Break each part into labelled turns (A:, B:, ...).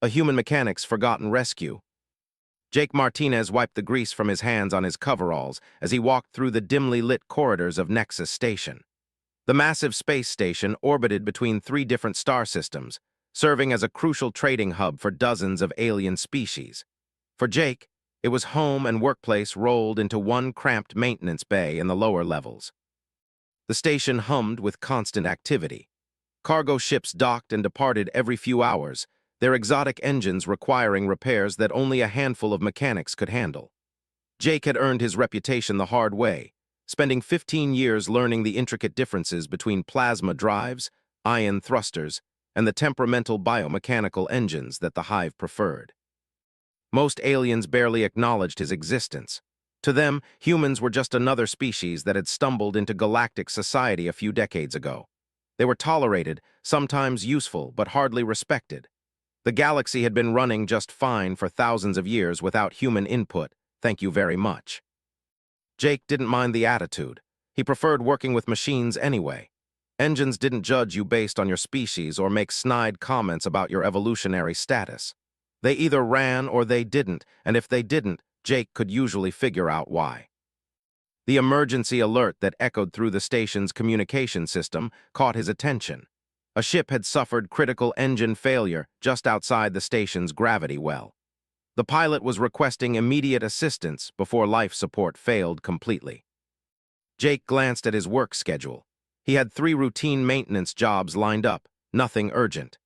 A: a human mechanic's forgotten rescue. Jake Martinez wiped the grease from his hands on his coveralls as he walked through the dimly lit corridors of Nexus Station. The massive space station orbited between three different star systems, serving as a crucial trading hub for dozens of alien species. For Jake, it was home and workplace rolled into one cramped maintenance bay in the lower levels. The station hummed with constant activity. Cargo ships docked and departed every few hours, their exotic engines requiring repairs that only a handful of mechanics could handle. Jake had earned his reputation the hard way, spending 15 years learning the intricate differences between plasma drives, ion thrusters, and the temperamental biomechanical engines that the Hive preferred. Most aliens barely acknowledged his existence. To them, humans were just another species that had stumbled into galactic society a few decades ago. They were tolerated, sometimes useful, but hardly respected. The galaxy had been running just fine for thousands of years without human input, thank you very much. Jake didn't mind the attitude. He preferred working with machines anyway. Engines didn't judge you based on your species or make snide comments about your evolutionary status. They either ran or they didn't, and if they didn't, Jake could usually figure out why. The emergency alert that echoed through the station's communication system caught his attention. A ship had suffered critical engine failure just outside the station's gravity well. The pilot was requesting immediate assistance before life support failed completely. Jake glanced at his work schedule. He had 3 routine maintenance jobs lined up, nothing urgent.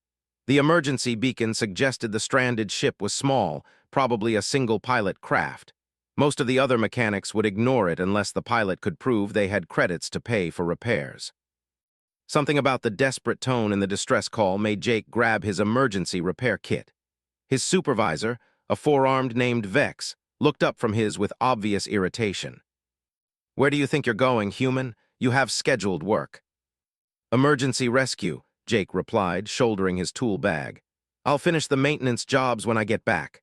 A: The emergency beacon suggested the stranded ship was small, probably a single-pilot craft. Most of the other mechanics would ignore it unless the pilot could prove they had credits to pay for repairs. Something about the desperate tone in the distress call made Jake grab his emergency repair kit. His supervisor, a 4-armed named Vex, looked up from his with obvious irritation. "Where do you think you're going, human? You have scheduled work." "Emergency rescue," Jake replied, shouldering his tool bag. "I'll finish the maintenance jobs when I get back."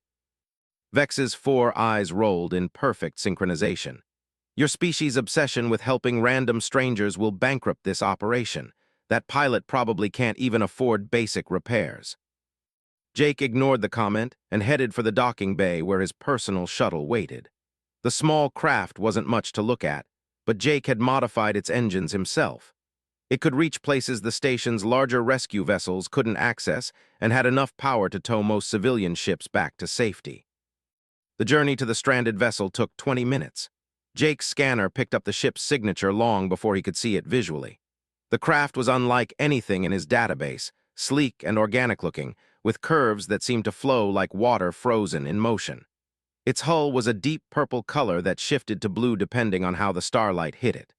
A: Vex's 4 eyes rolled in perfect synchronization. "Your species' obsession with helping random strangers will bankrupt this operation. That pilot probably can't even afford basic repairs." Jake ignored the comment and headed for the docking bay where his personal shuttle waited. The small craft wasn't much to look at, but Jake had modified its engines himself. It could reach places the station's larger rescue vessels couldn't access and had enough power to tow most civilian ships back to safety. The journey to the stranded vessel took 20 minutes. Jake's scanner picked up the ship's signature long before he could see it visually. The craft was unlike anything in his database, sleek and organic-looking, with curves that seemed to flow like water frozen in motion. Its hull was a deep purple color that shifted to blue depending on how the starlight hit it.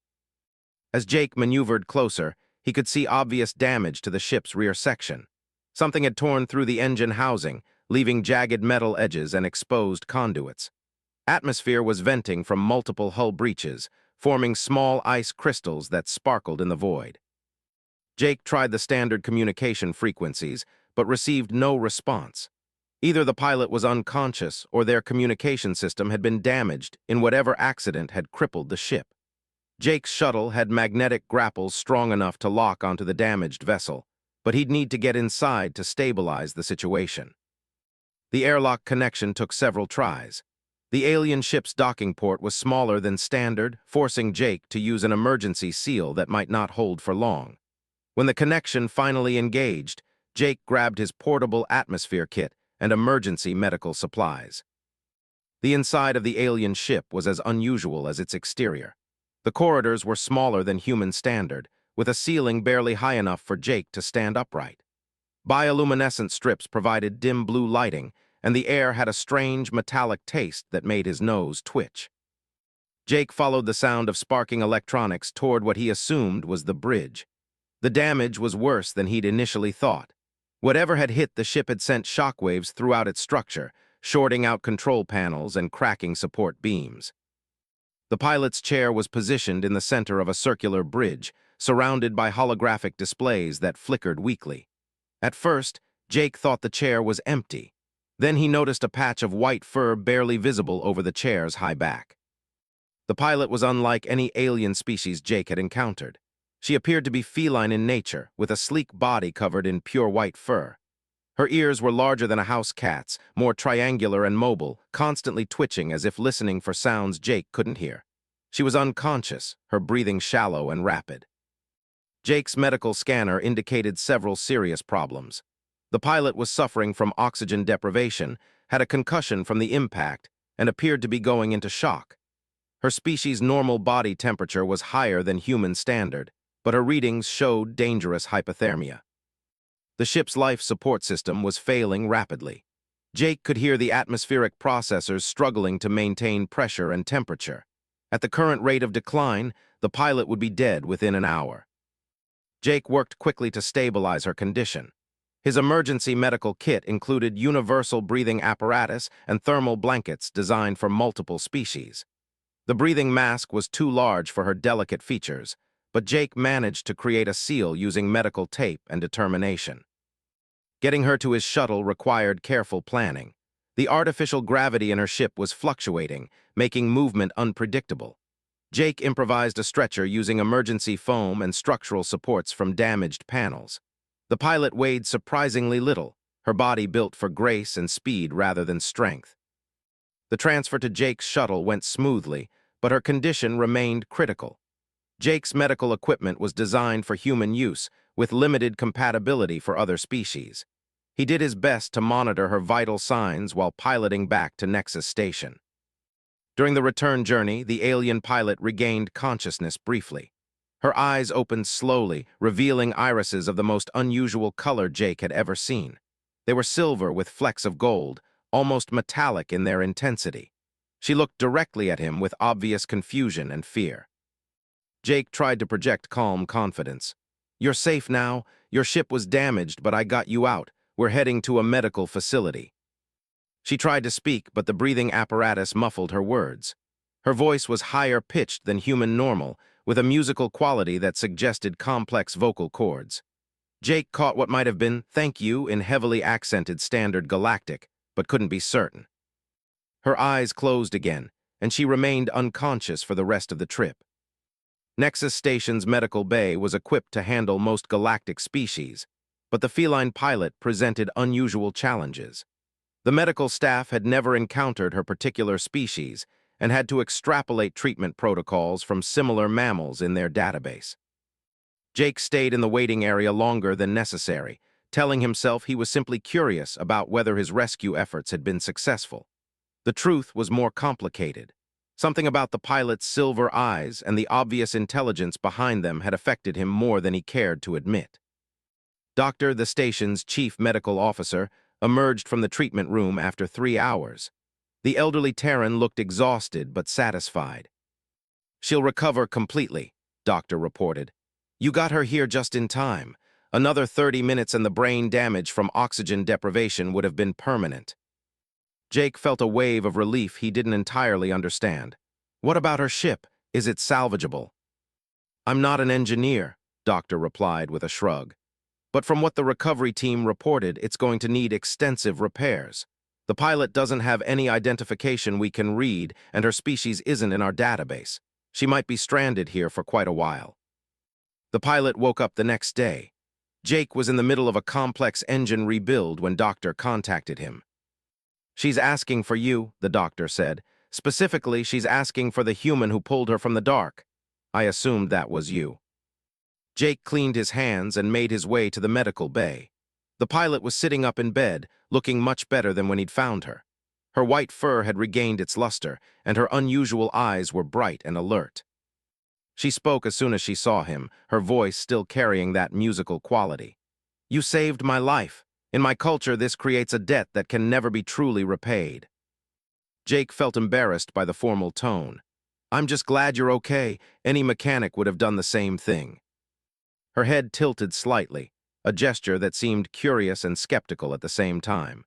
A: As Jake maneuvered closer, he could see obvious damage to the ship's rear section. Something had torn through the engine housing, leaving jagged metal edges and exposed conduits. Atmosphere was venting from multiple hull breaches, forming small ice crystals that sparkled in the void. Jake tried the standard communication frequencies, but received no response. Either the pilot was unconscious or their communication system had been damaged in whatever accident had crippled the ship. Jake's shuttle had magnetic grapples strong enough to lock onto the damaged vessel, but he'd need to get inside to stabilize the situation. The airlock connection took several tries. The alien ship's docking port was smaller than standard, forcing Jake to use an emergency seal that might not hold for long. When the connection finally engaged, Jake grabbed his portable atmosphere kit and emergency medical supplies. The inside of the alien ship was as unusual as its exterior. The corridors were smaller than human standard, with a ceiling barely high enough for Jake to stand upright. Bioluminescent strips provided dim blue lighting, and the air had a strange metallic taste that made his nose twitch. Jake followed the sound of sparking electronics toward what he assumed was the bridge. The damage was worse than he'd initially thought. Whatever had hit the ship had sent shockwaves throughout its structure, shorting out control panels and cracking support beams. The pilot's chair was positioned in the center of a circular bridge, surrounded by holographic displays that flickered weakly. At first, Jake thought the chair was empty. Then he noticed a patch of white fur barely visible over the chair's high back. The pilot was unlike any alien species Jake had encountered. She appeared to be feline in nature, with a sleek body covered in pure white fur. Her ears were larger than a house cat's, more triangular and mobile, constantly twitching as if listening for sounds Jake couldn't hear. She was unconscious, her breathing shallow and rapid. Jake's medical scanner indicated several serious problems. The pilot was suffering from oxygen deprivation, had a concussion from the impact, and appeared to be going into shock. Her species' normal body temperature was higher than human standard, but her readings showed dangerous hypothermia. The ship's life support system was failing rapidly. Jake could hear the atmospheric processors struggling to maintain pressure and temperature. At the current rate of decline, the pilot would be dead within an hour. Jake worked quickly to stabilize her condition. His emergency medical kit included universal breathing apparatus and thermal blankets designed for multiple species. The breathing mask was too large for her delicate features, but Jake managed to create a seal using medical tape and determination. Getting her to his shuttle required careful planning. The artificial gravity in her ship was fluctuating, making movement unpredictable. Jake improvised a stretcher using emergency foam and structural supports from damaged panels. The pilot weighed surprisingly little, her body built for grace and speed rather than strength. The transfer to Jake's shuttle went smoothly, but her condition remained critical. Jake's medical equipment was designed for human use, with limited compatibility for other species. He did his best to monitor her vital signs while piloting back to Nexus Station. During the return journey, the alien pilot regained consciousness briefly. Her eyes opened slowly, revealing irises of the most unusual color Jake had ever seen. They were silver with flecks of gold, almost metallic in their intensity. She looked directly at him with obvious confusion and fear. Jake tried to project calm confidence. "You're safe now. Your ship was damaged, but I got you out. We're heading to a medical facility." She tried to speak, but the breathing apparatus muffled her words. Her voice was higher-pitched than human normal, with a musical quality that suggested complex vocal cords. Jake caught what might have been "thank you" in heavily accented standard Galactic, but couldn't be certain. Her eyes closed again, and she remained unconscious for the rest of the trip. Nexus Station's medical bay was equipped to handle most galactic species, but the feline pilot presented unusual challenges. The medical staff had never encountered her particular species and had to extrapolate treatment protocols from similar mammals in their database. Jake stayed in the waiting area longer than necessary, telling himself he was simply curious about whether his rescue efforts had been successful. The truth was more complicated. Something about the pilot's silver eyes and the obvious intelligence behind them had affected him more than he cared to admit. Dr. the station's chief medical officer emerged from the treatment room after 3 hours. The elderly Terran looked exhausted but satisfied. "She'll recover completely," Doctor reported. "You got her here just in time. Another 30 minutes and the brain damage from oxygen deprivation would have been permanent." Jake felt a wave of relief he didn't entirely understand. "What about her ship? Is it salvageable?" "I'm not an engineer," Doctor replied with a shrug. "But from what the recovery team reported, it's going to need extensive repairs. The pilot doesn't have any identification we can read, and her species isn't in our database. She might be stranded here for quite a while." The pilot woke up the next day. Jake was in the middle of a complex engine rebuild when Doctor contacted him. "She's asking for you," the doctor said. "Specifically, she's asking for the human who pulled her from the dark. I assumed that was you." Jake cleaned his hands and made his way to the medical bay. The pilot was sitting up in bed, looking much better than when he'd found her. Her white fur had regained its luster, and her unusual eyes were bright and alert. She spoke as soon as she saw him, her voice still carrying that musical quality. "You saved my life. In my culture, this creates a debt that can never be truly repaid." Jake felt embarrassed by the formal tone. "I'm just glad you're okay. Any mechanic would have done the same thing." Her head tilted slightly, a gesture that seemed curious and skeptical at the same time.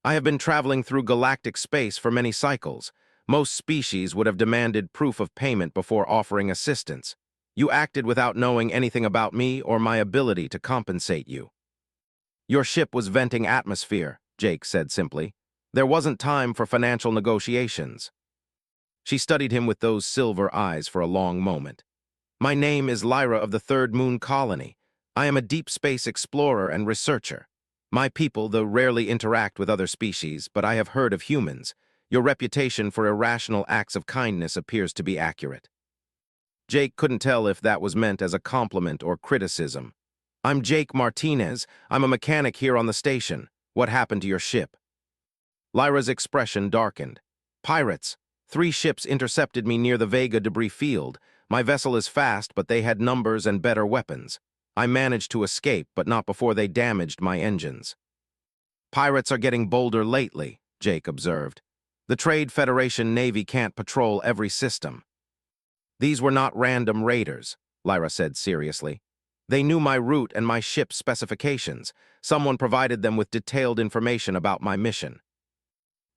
A: "I have been traveling through galactic space for many cycles. Most species would have demanded proof of payment before offering assistance. You acted without knowing anything about me or my ability to compensate you." "Your ship was venting atmosphere," Jake said simply. "There wasn't time for financial negotiations." She studied him with those silver eyes for a long moment. "My name is Lyra of the Third Moon Colony. I am a deep space explorer and researcher. My people, though rarely interact with other species, but I have heard of humans. Your reputation for irrational acts of kindness appears to be accurate. Jake couldn't tell if that was meant as a compliment or criticism. I'm Jake Martinez. I'm a mechanic here on the station. What happened to your ship? Lyra's expression darkened. Pirates. 3 ships intercepted me near the Vega debris field. My vessel is fast, but they had numbers and better weapons. I managed to escape, but not before they damaged my engines. Pirates are getting bolder lately, Jake observed. The Trade Federation Navy can't patrol every system. These were not random raiders, Lyra said seriously. They knew my route and my ship's specifications. Someone provided them with detailed information about my mission.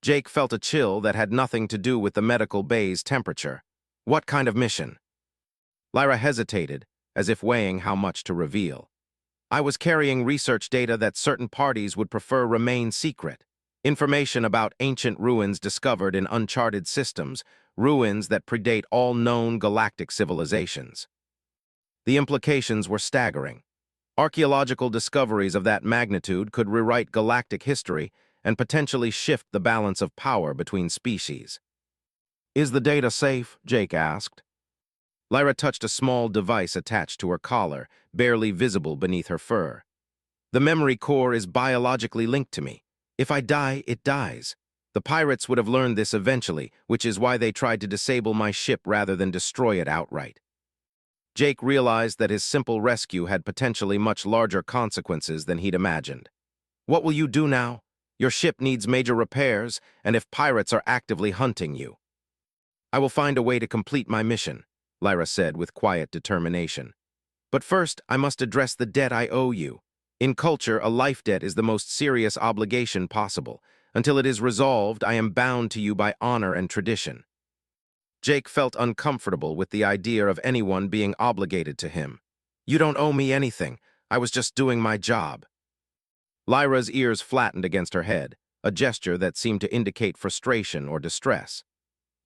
A: Jake felt a chill that had nothing to do with the medical bay's temperature. What kind of mission? Lyra hesitated, as if weighing how much to reveal. I was carrying research data that certain parties would prefer remain secret. Information about ancient ruins discovered in uncharted systems, ruins that predate all known galactic civilizations. The implications were staggering. Archaeological discoveries of that magnitude could rewrite galactic history and potentially shift the balance of power between species. Is the data safe? Jake asked. Lyra touched a small device attached to her collar, barely visible beneath her fur. The memory core is biologically linked to me. If I die, it dies. The pirates would have learned this eventually, which is why they tried to disable my ship rather than destroy it outright. Jake realized that his simple rescue had potentially much larger consequences than he'd imagined. What will you do now? Your ship needs major repairs, and if pirates are actively hunting you. I will find a way to complete my mission, Lyra said with quiet determination. But first, I must address the debt I owe you. In culture, a life debt is the most serious obligation possible. Until it is resolved, I am bound to you by honor and tradition. Jake felt uncomfortable with the idea of anyone being obligated to him. You don't owe me anything. I was just doing my job. Lyra's ears flattened against her head, a gesture that seemed to indicate frustration or distress.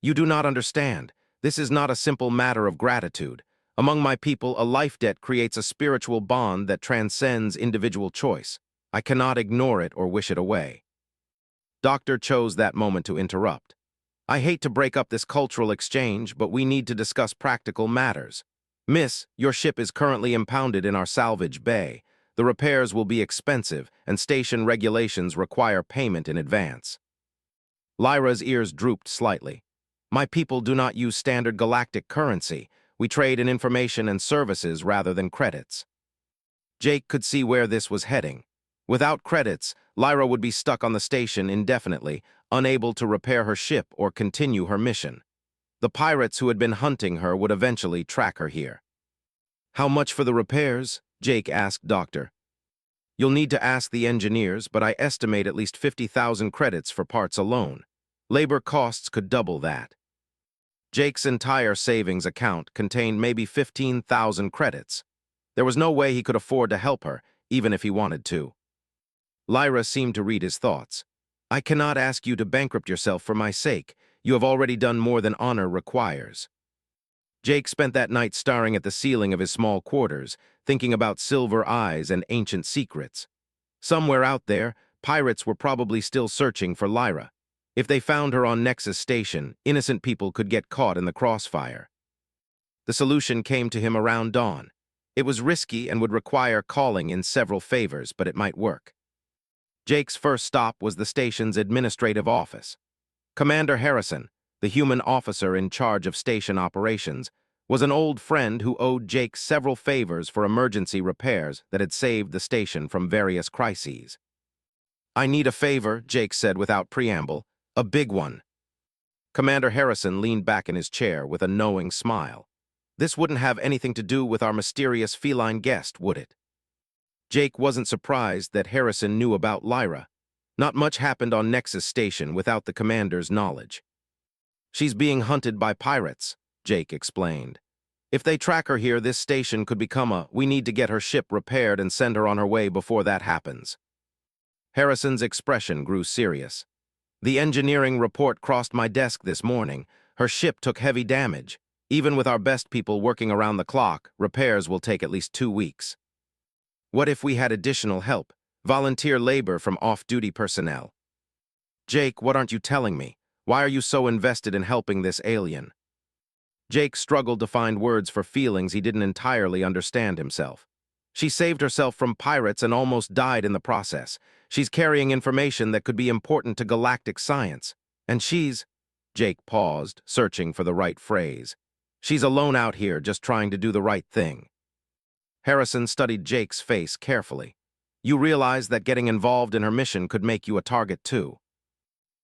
A: You do not understand. This is not a simple matter of gratitude. Among my people, a life debt creates a spiritual bond that transcends individual choice. I cannot ignore it or wish it away. Doctor chose that moment to interrupt. I hate to break up this cultural exchange, but we need to discuss practical matters. Miss, your ship is currently impounded in our salvage bay. The repairs will be expensive, and station regulations require payment in advance. Lyra's ears drooped slightly. My people do not use standard galactic currency. We trade in information and services rather than credits. Jake could see where this was heading. Without credits, Lyra would be stuck on the station indefinitely, unable to repair her ship or continue her mission. The pirates who had been hunting her would eventually track her here. How much for the repairs? Jake asked Doctor. You'll need to ask the engineers, but I estimate at least 50,000 credits for parts alone. Labor costs could double that. Jake's entire savings account contained maybe 15,000 credits. There was no way he could afford to help her, even if he wanted to. Lyra seemed to read his thoughts. I cannot ask you to bankrupt yourself for my sake. You have already done more than honor requires. Jake spent that night staring at the ceiling of his small quarters, thinking about silver eyes and ancient secrets. Somewhere out there, pirates were probably still searching for Lyra. If they found her on Nexus Station, innocent people could get caught in the crossfire. The solution came to him around dawn. It was risky and would require calling in several favors, but it might work. Jake's first stop was the station's administrative office. Commander Harrison, the human officer in charge of station operations, was an old friend who owed Jake several favors for emergency repairs that had saved the station from various crises. I need a favor, Jake said without preamble, a big one. Commander Harrison leaned back in his chair with a knowing smile. This wouldn't have anything to do with our mysterious feline guest, would it? Jake wasn't surprised that Harrison knew about Lyra. Not much happened on Nexus Station without the commander's knowledge. She's being hunted by pirates, Jake explained. If they track her here, this station could become we need to get her ship repaired and send her on her way before that happens. Harrison's expression grew serious. The engineering report crossed my desk this morning. Her ship took heavy damage. Even with our best people working around the clock, repairs will take at least 2 weeks. What if we had additional help? Volunteer labor from off-duty personnel. Jake, what aren't you telling me? Why are you so invested in helping this alien? Jake struggled to find words for feelings he didn't entirely understand himself. She saved herself from pirates and almost died in the process. She's carrying information that could be important to galactic science. And she's... Jake paused, searching for the right phrase. She's alone out here, just trying to do the right thing. Harrison studied Jake's face carefully. You realize that getting involved in her mission could make you a target too.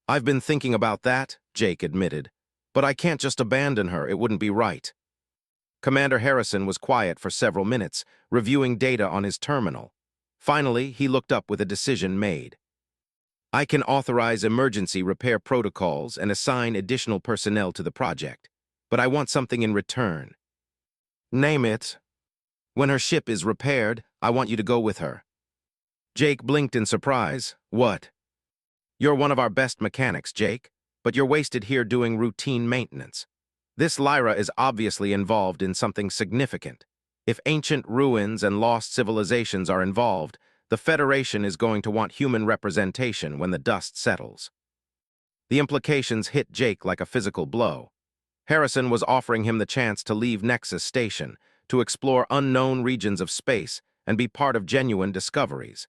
A: I've been thinking about that, Jake admitted. But I can't just abandon her, it wouldn't be right. Commander Harrison was quiet for several minutes, reviewing data on his terminal. Finally, he looked up with a decision made. I can authorize emergency repair protocols and assign additional personnel to the project, but I want something in return. Name it. When her ship is repaired, I want you to go with her. Jake blinked in surprise. What? You're one of our best mechanics, Jake, but you're wasted here doing routine maintenance. This Lyra is obviously involved in something significant. If ancient ruins and lost civilizations are involved, the Federation is going to want human representation when the dust settles. The implications hit Jake like a physical blow. Harrison was offering him the chance to leave Nexus Station, to explore unknown regions of space and be part of genuine discoveries.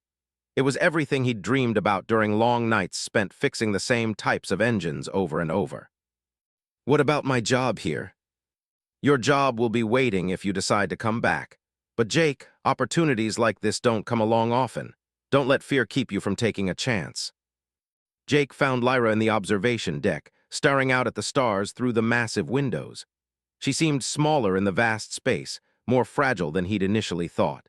A: It was everything he'd dreamed about during long nights spent fixing the same types of engines over and over. What about my job here? Your job will be waiting if you decide to come back. But Jake, opportunities like this don't come along often. Don't let fear keep you from taking a chance. Jake found Lyra in the observation deck, staring out at the stars through the massive windows. She seemed smaller in the vast space, more fragile than he'd initially thought.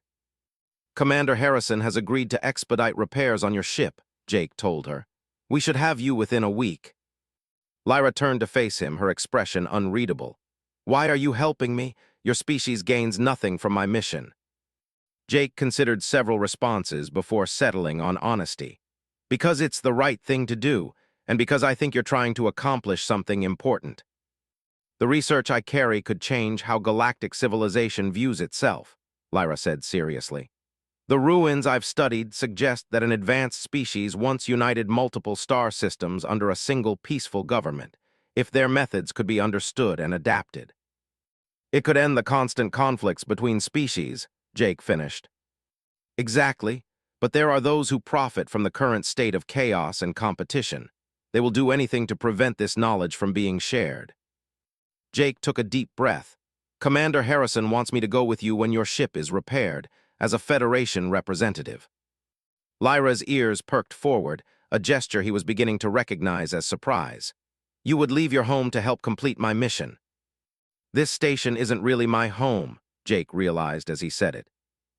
A: Commander Harrison has agreed to expedite repairs on your ship, Jake told her. We should have you within a week. Lyra turned to face him, her expression unreadable. Why are you helping me? Your species gains nothing from my mission. Jake considered several responses before settling on honesty. Because it's the right thing to do, and because I think you're trying to accomplish something important. The research I carry could change how galactic civilization views itself, Lyra said seriously. The ruins I've studied suggest that an advanced species once united multiple star systems under a single peaceful government, if their methods could be understood and adapted. It could end the constant conflicts between species, Jake finished. Exactly, but there are those who profit from the current state of chaos and competition. They will do anything to prevent this knowledge from being shared. Jake took a deep breath. Commander Harrison wants me to go with you when your ship is repaired, as a Federation representative. Lyra's ears perked forward, a gesture he was beginning to recognize as surprise. You would leave your home to help complete my mission. This station isn't really my home, Jake realized as he said it.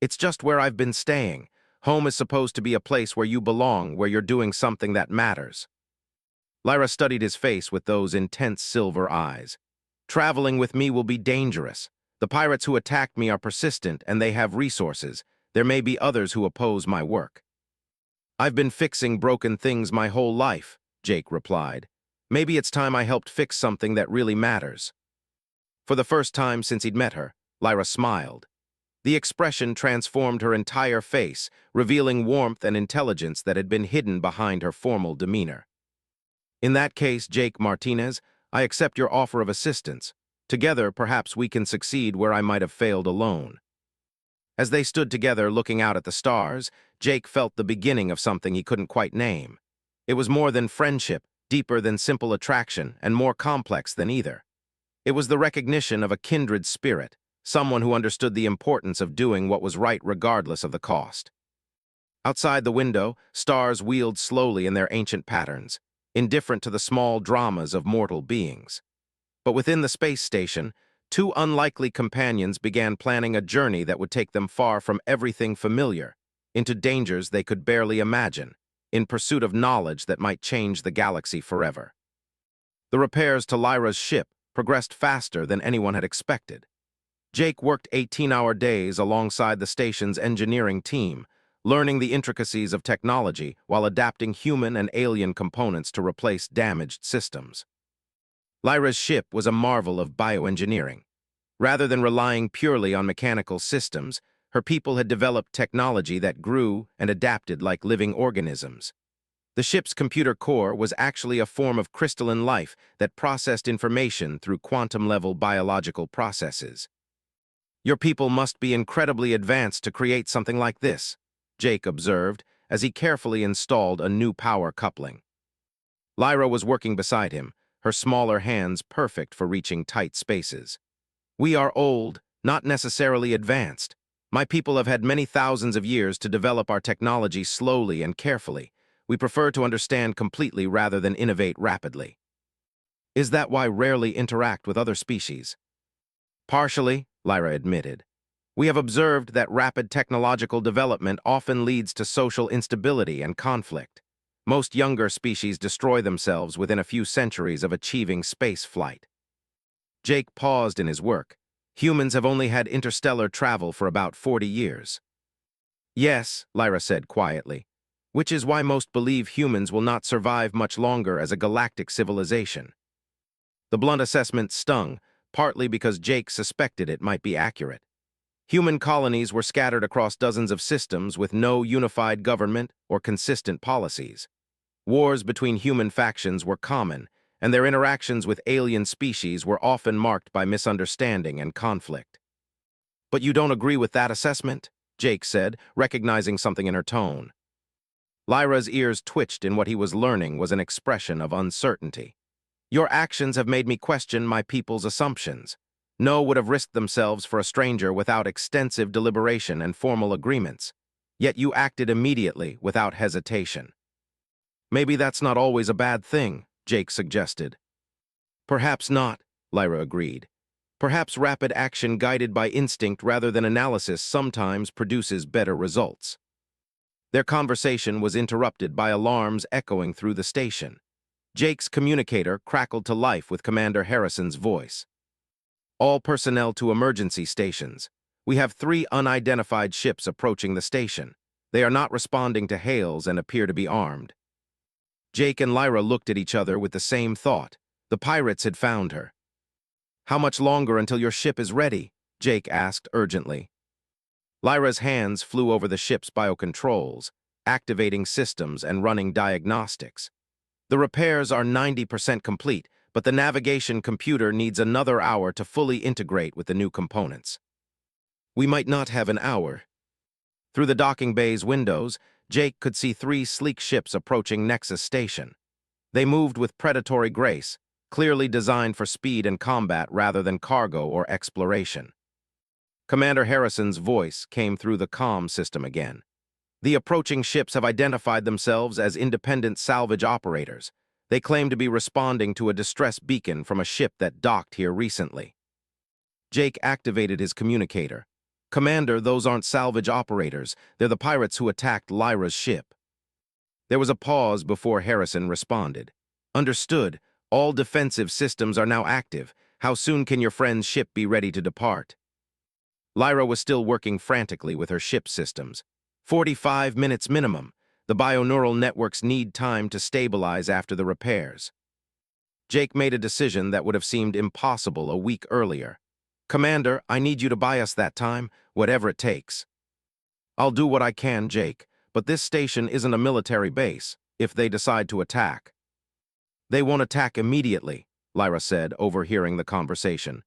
A: It's just where I've been staying. Home is supposed to be a place where you belong, where you're doing something that matters. Lyra studied his face with those intense silver eyes. Traveling with me will be dangerous. The pirates who attacked me are persistent and they have resources. There may be others who oppose my work. I've been fixing broken things my whole life, Jake replied. Maybe it's time I helped fix something that really matters. For the first time since he'd met her, Lyra smiled. The expression transformed her entire face, revealing warmth and intelligence that had been hidden behind her formal demeanor. In that case, Jake Martinez, I accept your offer of assistance. Together, perhaps we can succeed where I might have failed alone. As they stood together looking out at the stars, Jake felt the beginning of something he couldn't quite name. It was more than friendship, deeper than simple attraction, and more complex than either. It was the recognition of a kindred spirit, someone who understood the importance of doing what was right regardless of the cost. Outside the window, stars wheeled slowly in their ancient patterns, indifferent to the small dramas of mortal beings. But within the space station, two unlikely companions began planning a journey that would take them far from everything familiar, into dangers they could barely imagine, in pursuit of knowledge that might change the galaxy forever. The repairs to Lyra's ship progressed faster than anyone had expected. Jake worked 18-hour days alongside the station's engineering team, learning the intricacies of technology while adapting human and alien components to replace damaged systems. Lyra's ship was a marvel of bioengineering. Rather than relying purely on mechanical systems, her people had developed technology that grew and adapted like living organisms. The ship's computer core was actually a form of crystalline life that processed information through quantum-level biological processes. "Your people must be incredibly advanced to create something like this," Jake observed as he carefully installed a new power coupling. Lyra was working beside him, her smaller hands perfect for reaching tight spaces. "We are old, not necessarily advanced. My people have had many thousands of years to develop our technology slowly and carefully. We prefer to understand completely rather than innovate rapidly." "Is that why rarely interact with other species?" "Partially," Lyra admitted. "We have observed that rapid technological development often leads to social instability and conflict. Most younger species destroy themselves within a few centuries of achieving space flight." Jake paused in his work. "Humans have only had interstellar travel for about 40 years. "Yes," Lyra said quietly, "which is why most believe humans will not survive much longer as a galactic civilization." The blunt assessment stung, partly because Jake suspected it might be accurate. Human colonies were scattered across dozens of systems with no unified government or consistent policies. Wars between human factions were common, and their interactions with alien species were often marked by misunderstanding and conflict. "But you don't agree with that assessment?" Jake said, recognizing something in her tone. Lyra's ears twitched in what he was learning was an expression of uncertainty. "Your actions have made me question my people's assumptions. No would have risked themselves for a stranger without extensive deliberation and formal agreements. Yet you acted immediately, without hesitation." "Maybe that's not always a bad thing," Jake suggested. "Perhaps not," Lyra agreed. "Perhaps rapid action guided by instinct rather than analysis sometimes produces better results." Their conversation was interrupted by alarms echoing through the station. Jake's communicator crackled to life with Commander Harrison's voice. "All personnel to emergency stations. We have 3 unidentified ships approaching the station. They are not responding to hails and appear to be armed." Jake and Lyra looked at each other with the same thought. The pirates had found her. "How much longer until your ship is ready?" Jake asked urgently. Lyra's hands flew over the ship's biocontrols, activating systems and running diagnostics. "The repairs are 90% complete, but the navigation computer needs another hour to fully integrate with the new components." "We might not have an hour." Through the docking bay's windows, Jake could see 3 sleek ships approaching Nexus Station. They moved with predatory grace, clearly designed for speed and combat rather than cargo or exploration. Commander Harrison's voice came through the comm system again. "The approaching ships have identified themselves as independent salvage operators. They claim to be responding to a distress beacon from a ship that docked here recently." Jake activated his communicator. "Commander, those aren't salvage operators. They're the pirates who attacked Lyra's ship." There was a pause before Harrison responded. "Understood. All defensive systems are now active. How soon can your friend's ship be ready to depart?" Lyra was still working frantically with her ship systems. 45 minutes minimum. The bioneural networks need time to stabilize after the repairs." Jake made a decision that would have seemed impossible a week earlier. "Commander, I need you to buy us that time, whatever it takes." "I'll do what I can, Jake, but this station isn't a military base, if they decide to attack." "They won't attack immediately," Lyra said, overhearing the conversation.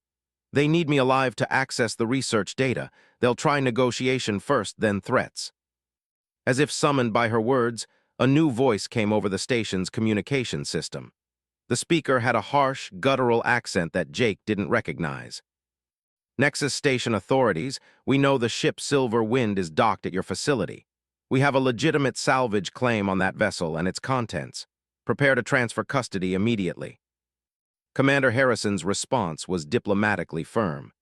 A: "They need me alive to access the research data. They'll try negotiation first, then threats." As if summoned by her words, a new voice came over the station's communication system. The speaker had a harsh, guttural accent that Jake didn't recognize. "Nexus Station authorities, we know the ship Silver Wind is docked at your facility. We have a legitimate salvage claim on that vessel and its contents. Prepare to transfer custody immediately." Commander Harrison's response was diplomatically firm.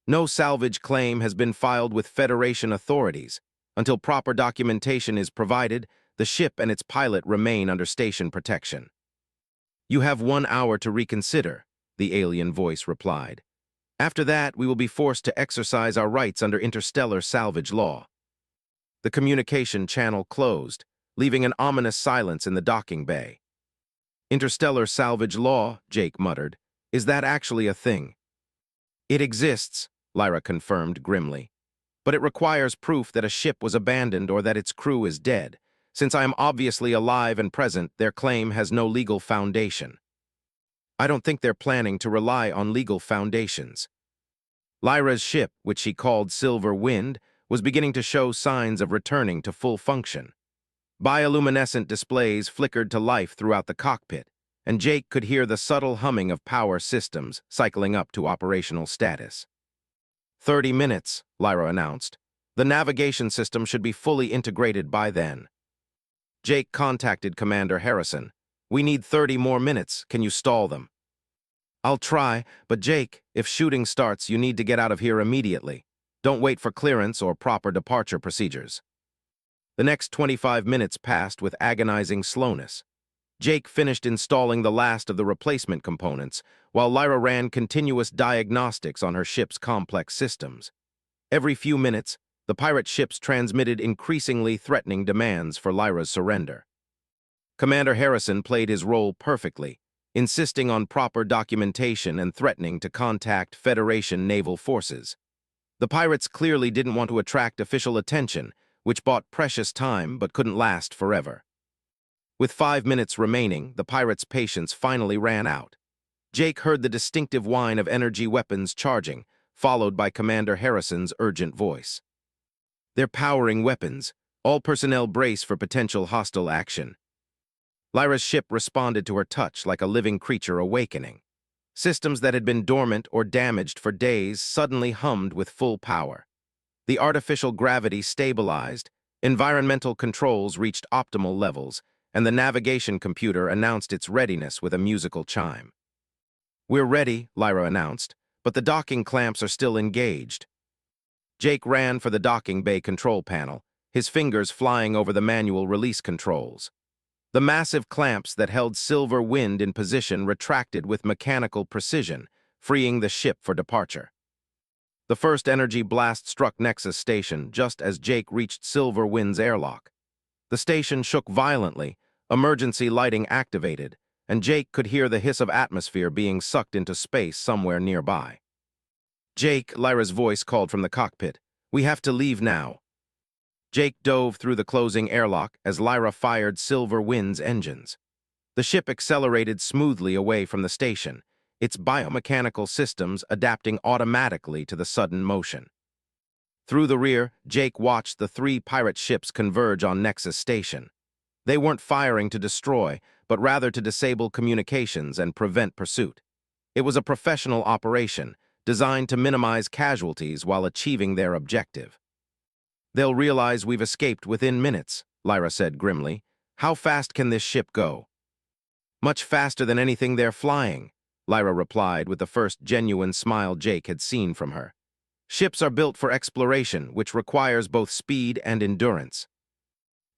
A: "No salvage claim has been filed with Federation authorities. Until proper documentation is provided, the ship and its pilot remain under station protection." "You have 1 hour to reconsider," the alien voice replied. "After that, we will be forced to exercise our rights under interstellar salvage law." The communication channel closed, leaving an ominous silence in the docking bay. "Interstellar salvage law," Jake muttered. "Is that actually a thing?" "It exists," Lyra confirmed grimly. but it requires proof that a ship was abandoned or that its crew is dead. Since I am obviously alive and present, their claim has no legal foundation. I don't think they're planning to rely on legal foundations. Lyra's ship, which she called Silver Wind, was beginning to show signs of returning to full function. Bioluminescent displays flickered to life throughout the cockpit, and Jake could hear the subtle humming of power systems cycling up to operational status. 30 minutes, Lyra announced. The navigation system should be fully integrated by then. Jake contacted Commander Harrison. We need 30 more minutes. Can you stall them? I'll try, but Jake, if shooting starts, you need to get out of here immediately. Don't wait for clearance or proper departure procedures. The next 25 minutes passed with agonizing slowness. Jake finished installing the last of the replacement components, while Lyra ran continuous diagnostics on her ship's complex systems. Every few minutes, the pirate ships transmitted increasingly threatening demands for Lyra's surrender. Commander Harrison played his role perfectly, insisting on proper documentation and threatening to contact Federation naval forces. The pirates clearly didn't want to attract official attention, which bought precious time but couldn't last forever. With 5 minutes remaining, the pirates' patience finally ran out. Jake heard the distinctive whine of energy weapons charging, followed by Commander Harrison's urgent voice. They're powering weapons. All personnel brace for potential hostile action. Lyra's ship responded to her touch like a living creature awakening. Systems that had been dormant or damaged for days suddenly hummed with full power. The artificial gravity stabilized, environmental controls reached optimal levels, and the navigation computer announced its readiness with a musical chime. We're ready, Lyra announced, but the docking clamps are still engaged. Jake ran for the docking bay control panel, his fingers flying over the manual release controls. The massive clamps that held Silver Wind in position retracted with mechanical precision, freeing the ship for departure. The first energy blast struck Nexus Station just as Jake reached Silver Wind's airlock. The station shook violently, emergency lighting activated, and Jake could hear the hiss of atmosphere being sucked into space somewhere nearby. Jake, Lyra's voice called from the cockpit. We have to leave now. Jake dove through the closing airlock as Lyra fired Silver Wind's engines. The ship accelerated smoothly away from the station, its biomechanical systems adapting automatically to the sudden motion. Through the rear, Jake watched the 3 pirate ships converge on Nexus Station. They weren't firing to destroy, but rather to disable communications and prevent pursuit. It was a professional operation, designed to minimize casualties while achieving their objective. They'll realize we've escaped within minutes, Lyra said grimly. How fast can this ship go? Much faster than anything they're flying, Lyra replied with the first genuine smile Jake had seen from her. Ships are built for exploration, which requires both speed and endurance.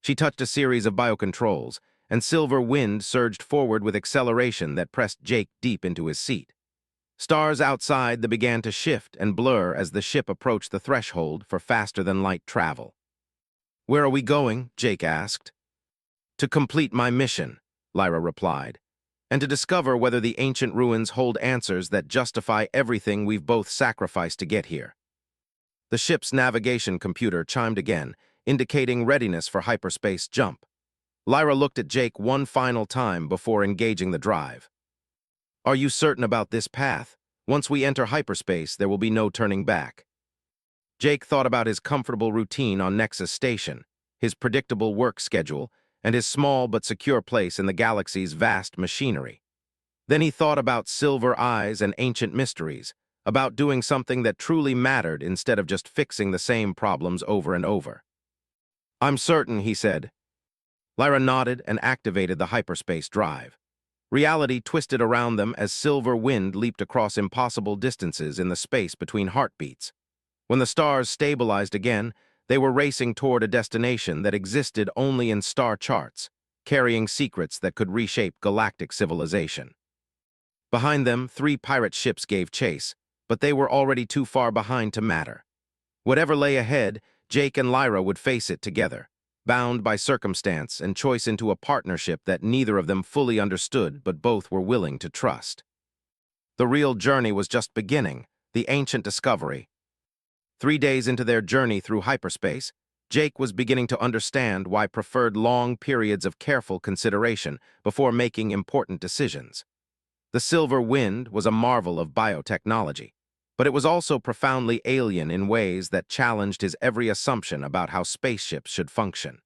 A: She touched a series of biocontrols, and Silver Wind surged forward with acceleration that pressed Jake deep into his seat. Stars outside began to shift and blur as the ship approached the threshold for faster-than-light travel. Where are we going? Jake asked. To complete my mission, Lyra replied, and to discover whether the ancient ruins hold answers that justify everything we've both sacrificed to get here. The ship's navigation computer chimed again, indicating readiness for hyperspace jump. Lyra looked at Jake one final time before engaging the drive. Are you certain about this path? Once we enter hyperspace, there will be no turning back. Jake thought about his comfortable routine on Nexus Station, his predictable work schedule, and his small but secure place in the galaxy's vast machinery. Then he thought about silver eyes and ancient mysteries, about doing something that truly mattered instead of just fixing the same problems over and over. I'm certain, he said. Lyra nodded and activated the hyperspace drive. Reality twisted around them as Silver Wind leaped across impossible distances in the space between heartbeats. When the stars stabilized again, they were racing toward a destination that existed only in star charts, carrying secrets that could reshape galactic civilization. Behind them, 3 pirate ships gave chase, but they were already too far behind to matter. Whatever lay ahead, Jake and Lyra would face it together, bound by circumstance and choice into a partnership that neither of them fully understood but both were willing to trust. The real journey was just beginning, the ancient discovery. 3 days into their journey through hyperspace, Jake was beginning to understand why preferred long periods of careful consideration before making important decisions. The Silver Wind was a marvel of biotechnology, but it was also profoundly alien in ways that challenged his every assumption about how spaceships should function.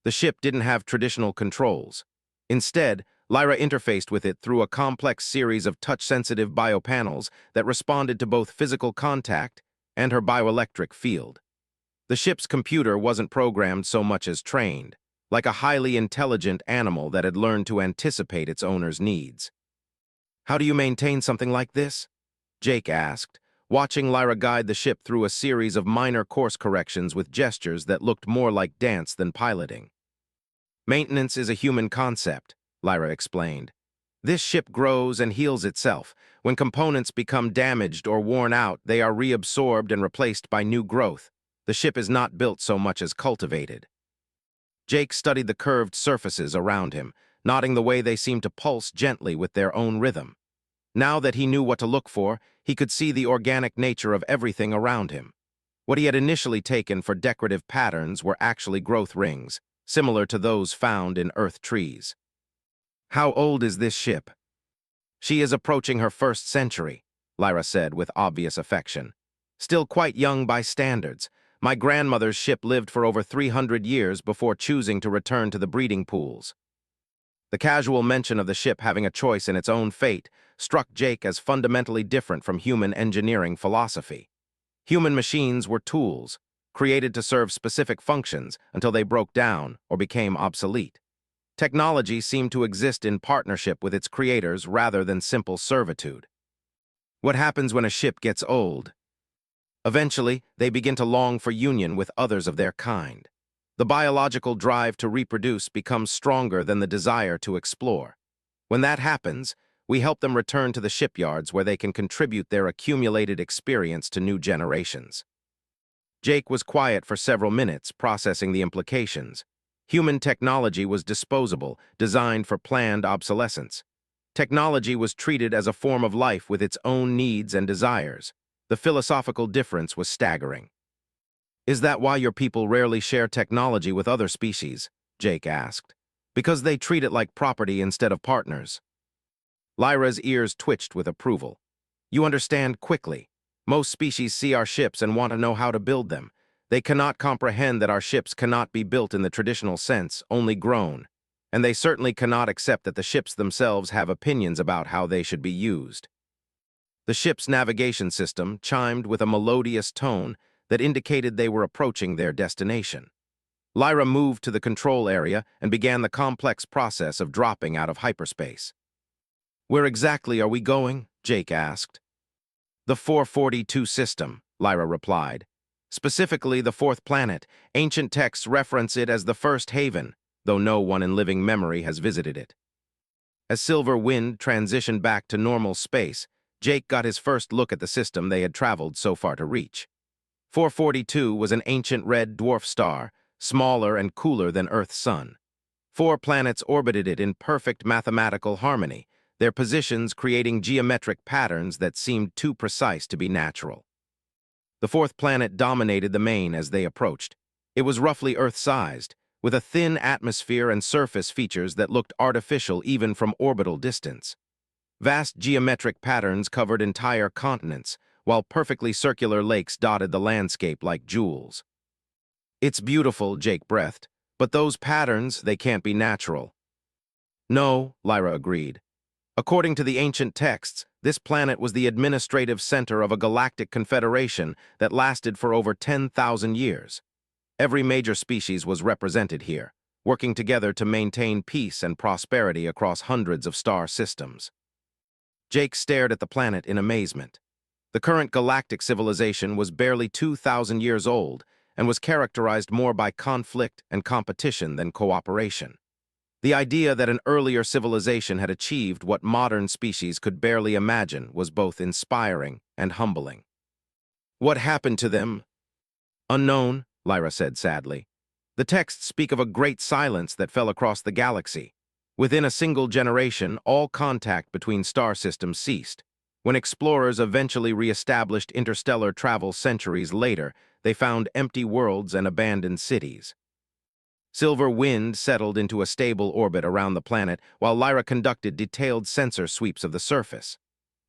A: The ship didn't have traditional controls. Instead, Lyra interfaced with it through a complex series of touch-sensitive biopanels that responded to both physical contact and her bioelectric field. The ship's computer wasn't programmed so much as trained, like a highly intelligent animal that had learned to anticipate its owner's needs. "How do you maintain something like this?" Jake asked, watching Lyra guide the ship through a series of minor course corrections with gestures that looked more like dance than piloting. "Maintenance is a human concept," Lyra explained. "This ship grows and heals itself. When components become damaged or worn out, they are reabsorbed and replaced by new growth. The ship is not built so much as cultivated." Jake studied the curved surfaces around him, noting the way they seemed to pulse gently with their own rhythm. Now that he knew what to look for, he could see the organic nature of everything around him. What he had initially taken for decorative patterns were actually growth rings, similar to those found in Earth trees. "How old is this ship?" "She is approaching her first century," Lyra said with obvious affection. "Still quite young by standards. My grandmother's ship lived for over 300 years before choosing to return to the breeding pools." The casual mention of the ship having a choice in its own fate struck Jake as fundamentally different from human engineering philosophy. Human machines were tools, created to serve specific functions until they broke down or became obsolete. Technology seemed to exist in partnership with its creators rather than simple servitude. What happens when a ship gets old? Eventually, they begin to long for union with others of their kind. The biological drive to reproduce becomes stronger than the desire to explore. When that happens, we help them return to the shipyards where they can contribute their accumulated experience to new generations. Jake was quiet for several minutes, processing the implications. Human technology was disposable, designed for planned obsolescence. Technology was treated as a form of life with its own needs and desires. The philosophical difference was staggering. "Is that why your people rarely share technology with other species?" Jake asked. "Because they treat it like property instead of partners." Lyra's ears twitched with approval. "You understand quickly. Most species see our ships and want to know how to build them. They cannot comprehend that our ships cannot be built in the traditional sense, only grown. And they certainly cannot accept that the ships themselves have opinions about how they should be used." The ship's navigation system chimed with a melodious tone that indicated they were approaching their destination. Lyra moved to the control area and began the complex process of dropping out of hyperspace. "Where exactly are we going?" Jake asked. "The 442 system," Lyra replied. "Specifically the fourth planet. Ancient texts reference it as the first haven, though no one in living memory has visited it." As Silver Wind transitioned back to normal space, Jake got his first look at the system they had traveled so far to reach. 442 was an ancient red dwarf star, smaller and cooler than Earth's sun. 4 planets orbited it in perfect mathematical harmony, their positions creating geometric patterns that seemed too precise to be natural. The fourth planet dominated the main as they approached. It was roughly Earth-sized, with a thin atmosphere and surface features that looked artificial even from orbital distance. Vast geometric patterns covered entire continents, while perfectly circular lakes dotted the landscape like jewels. "It's beautiful," Jake breathed, "but those patterns, they can't be natural." "No," Lyra agreed. "According to the ancient texts, this planet was the administrative center of a galactic confederation that lasted for over 10,000 years. Every major species was represented here, working together to maintain peace and prosperity across hundreds of star systems." Jake stared at the planet in amazement. The current galactic civilization was barely 2,000 years old and was characterized more by conflict and competition than cooperation. The idea that an earlier civilization had achieved what modern species could barely imagine was both inspiring and humbling. "What happened to them?" "Unknown," Lyra said sadly. "The texts speak of a great silence that fell across the galaxy. Within a single generation, all contact between star systems ceased. When explorers eventually re-established interstellar travel centuries later, they found empty worlds and abandoned cities. Silver Wind settled into a stable orbit around the planet, while Lyra conducted detailed sensor sweeps of the surface.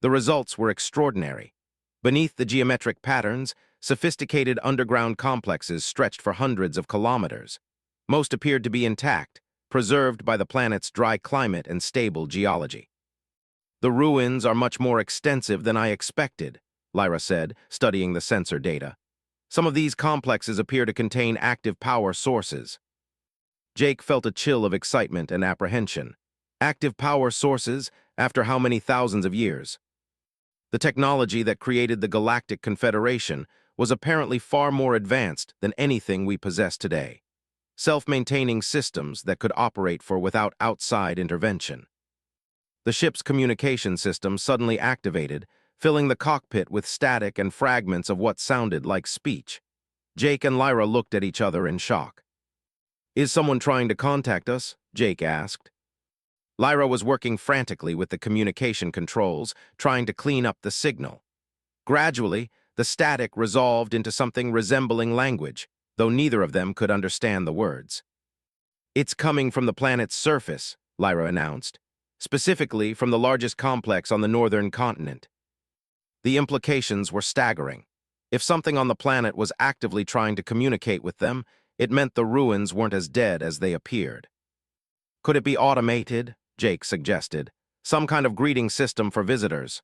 A: The results were extraordinary. Beneath the geometric patterns, sophisticated underground complexes stretched for hundreds of kilometers. Most appeared to be intact, preserved by the planet's dry climate and stable geology. "The ruins are much more extensive than I expected," Lyra said, studying the sensor data. "Some of these complexes appear to contain active power sources." Jake felt a chill of excitement and apprehension. Active power sources, after how many thousands of years? The technology that created the Galactic Confederation was apparently far more advanced than anything we possess today. Self-maintaining systems that could operate without outside intervention. The ship's communication system suddenly activated, filling the cockpit with static and fragments of what sounded like speech. Jake and Lyra looked at each other in shock. "Is someone trying to contact us?" Jake asked. Lyra was working frantically with the communication controls, trying to clean up the signal. Gradually, the static resolved into something resembling language, though neither of them could understand the words. "It's coming from the planet's surface," Lyra announced, "specifically from the largest complex on the northern continent." The implications were staggering. If something on the planet was actively trying to communicate with them, it meant the ruins weren't as dead as they appeared. "Could it be automated?" Jake suggested. "Some kind of greeting system for visitors."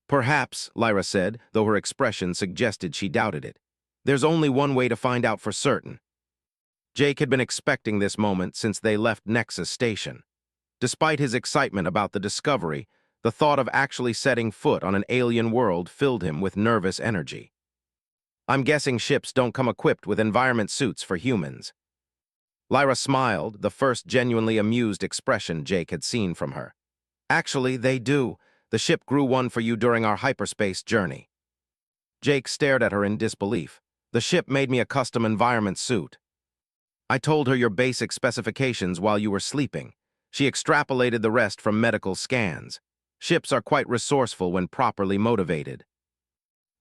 A: "Perhaps," Lyra said, though her expression suggested she doubted it. "There's only one way to find out for certain." Jake had been expecting this moment since they left Nexus Station. Despite his excitement about the discovery, the thought of actually setting foot on an alien world filled him with nervous energy. "I'm guessing ships don't come equipped with environment suits for humans." Lyra smiled, the first genuinely amused expression Jake had seen from her. "Actually, they do. The ship grew one for you during our hyperspace journey." Jake stared at her in disbelief. "The ship made me a custom environment suit." "I told her your basic specifications while you were sleeping. She extrapolated the rest from medical scans. Ships are quite resourceful when properly motivated."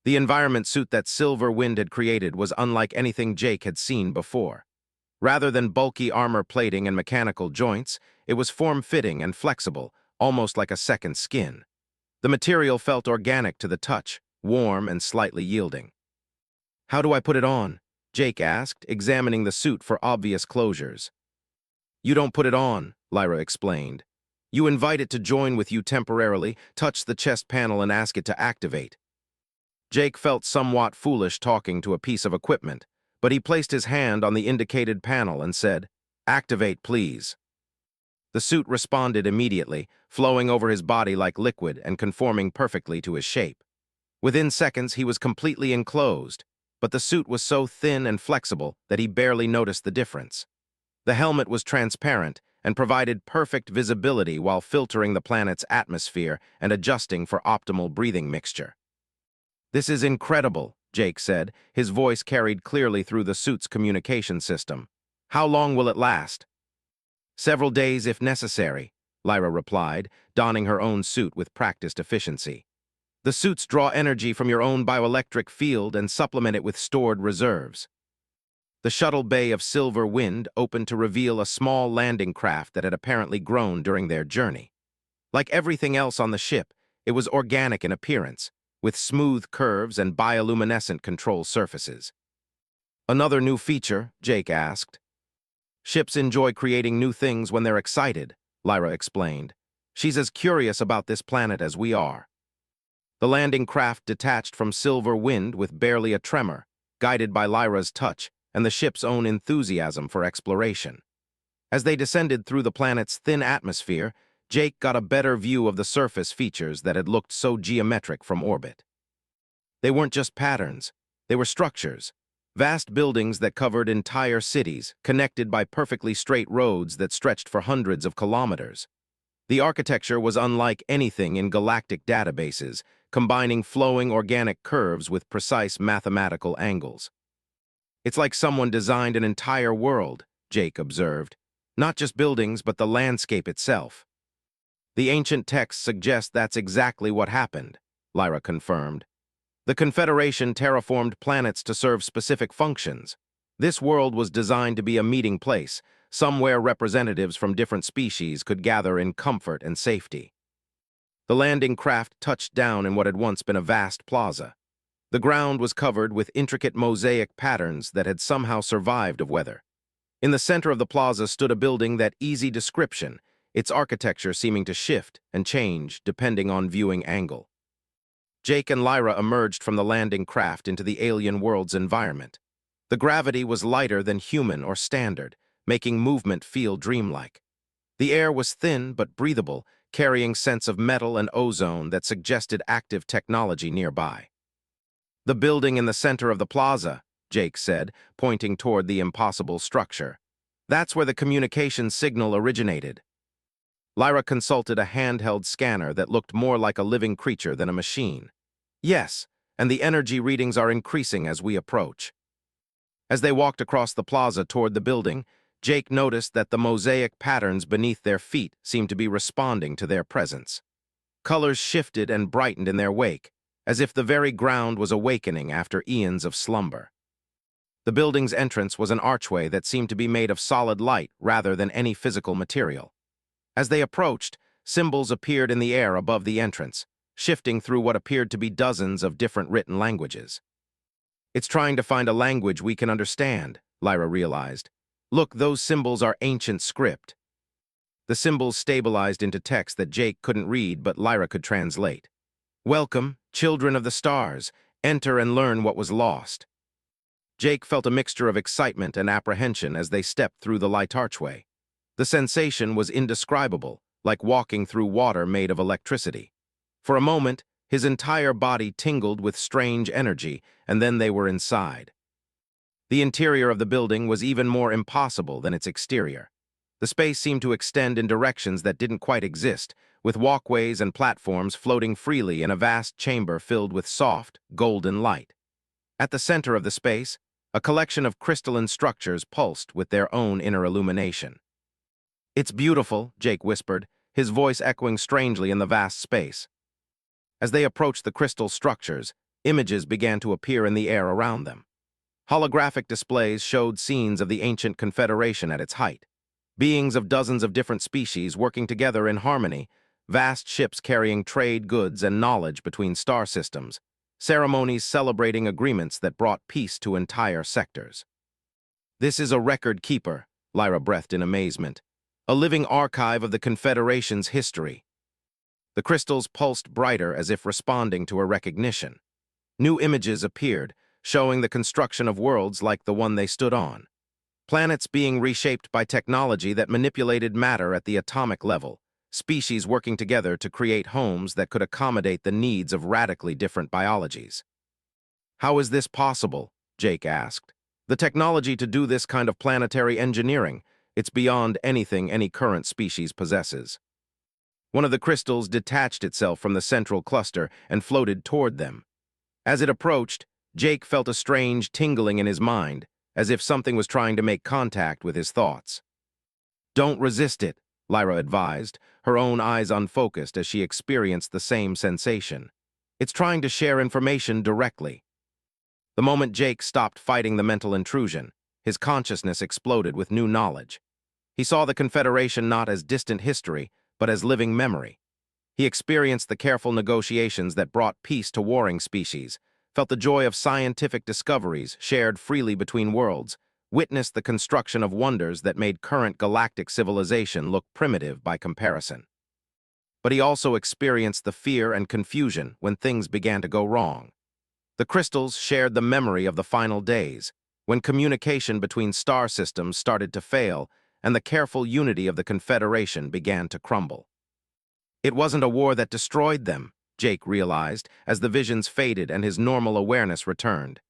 A: The environment suit that Silver Wind had created was unlike anything Jake had seen before. Rather than bulky armor plating and mechanical joints, it was form-fitting and flexible, almost like a second skin. The material felt organic to the touch, warm and slightly yielding. "How do I put it on?" Jake asked, examining the suit for obvious closures. "You don't put it on," Lyra explained. "You invite it to join with you temporarily, touch the chest panel and ask it to activate." Jake felt somewhat foolish talking to a piece of equipment, but he placed his hand on the indicated panel and said, "Activate, please." The suit responded immediately, flowing over his body like liquid and conforming perfectly to his shape. Within seconds, he was completely enclosed, but the suit was so thin and flexible that he barely noticed the difference. The helmet was transparent and provided perfect visibility while filtering the planet's atmosphere and adjusting for optimal breathing mixture. "This is incredible," Jake said, his voice carried clearly through the suit's communication system. "How long will it last?" "Several days if necessary," Lyra replied, donning her own suit with practiced efficiency. "The suits draw energy from your own bioelectric field and supplement it with stored reserves." The shuttle bay of Silver Wind opened to reveal a small landing craft that had apparently grown during their journey. Like everything else on the ship, it was organic in appearance, with smooth curves and bioluminescent control surfaces. "Another new feature?" Jake asked. "Ships enjoy creating new things when they're excited," Lyra explained. "She's as curious about this planet as we are." The landing craft detached from Silver Wind with barely a tremor, guided by Lyra's touch and the ship's own enthusiasm for exploration. As they descended through the planet's thin atmosphere, Jake got a better view of the surface features that had looked so geometric from orbit. They weren't just patterns, they were structures, vast buildings that covered entire cities, connected by perfectly straight roads that stretched for hundreds of kilometers. The architecture was unlike anything in galactic databases, combining flowing organic curves with precise mathematical angles. "It's like someone designed an entire world," Jake observed. "Not just buildings, but the landscape itself." The ancient texts suggest that's exactly what happened, Lyra confirmed. The Confederation terraformed planets to serve specific functions. This world was designed to be a meeting place, somewhere representatives from different species could gather in comfort and safety. The landing craft touched down in what had once been a vast plaza. The ground was covered with intricate mosaic patterns that had somehow survived of weather. In the center of the plaza stood a building that easy description, its architecture seeming to shift and change depending on viewing angle. Jake and Lyra emerged from the landing craft into the alien world's environment. The gravity was lighter than human or standard, making movement feel dreamlike. The air was thin but breathable, carrying scents of metal and ozone that suggested active technology nearby. The building in the center of the plaza, Jake said, pointing toward the impossible structure. That's where the communication signal originated. Lyra consulted a handheld scanner that looked more like a living creature than a machine. Yes, and the energy readings are increasing as we approach. As they walked across the plaza toward the building, Jake noticed that the mosaic patterns beneath their feet seemed to be responding to their presence. Colors shifted and brightened in their wake, as if the very ground was awakening after eons of slumber. The building's entrance was an archway that seemed to be made of solid light rather than any physical material. As they approached, symbols appeared in the air above the entrance, shifting through what appeared to be dozens of different written languages. It's trying to find a language we can understand, Lyra realized. Look, those symbols are ancient script. The symbols stabilized into text that Jake couldn't read but Lyra could translate. Welcome, children of the stars. Enter and learn what was lost. Jake felt a mixture of excitement and apprehension as they stepped through the light archway. The sensation was indescribable, like walking through water made of electricity. For a moment, his entire body tingled with strange energy, and then they were inside. The interior of the building was even more impossible than its exterior. The space seemed to extend in directions that didn't quite exist, with walkways and platforms floating freely in a vast chamber filled with soft, golden light. At the center of the space, a collection of crystalline structures pulsed with their own inner illumination. "It's beautiful," Jake whispered, his voice echoing strangely in the vast space. As they approached the crystal structures, images began to appear in the air around them. Holographic displays showed scenes of the ancient Confederation at its height. Beings of dozens of different species working together in harmony, vast ships carrying trade goods and knowledge between star systems, ceremonies celebrating agreements that brought peace to entire sectors. "This is a record keeper," Lyra breathed in amazement. "A living archive of the Confederation's history." The crystals pulsed brighter as if responding to a recognition. New images appeared, showing the construction of worlds like the one they stood on. Planets being reshaped by technology that manipulated matter at the atomic level, species working together to create homes that could accommodate the needs of radically different biologies. "How is this possible?" Jake asked. "The technology to do this kind of planetary engineering, it's beyond anything any current species possesses." One of the crystals detached itself from the central cluster and floated toward them. As it approached, Jake felt a strange tingling in his mind, as if something was trying to make contact with his thoughts. "Don't resist it," Lyra advised, her own eyes unfocused as she experienced the same sensation. "It's trying to share information directly." The moment Jake stopped fighting the mental intrusion, his consciousness exploded with new knowledge. He saw the Confederation not as distant history, but as living memory. He experienced the careful negotiations that brought peace to warring species, felt the joy of scientific discoveries shared freely between worlds, witnessed the construction of wonders that made current galactic civilization look primitive by comparison. But he also experienced the fear and confusion when things began to go wrong. The crystals shared the memory of the final days, when communication between star systems started to fail and the careful unity of the Confederation began to crumble. It wasn't a war that destroyed them, Jake realized, as the visions faded and his normal awareness returned.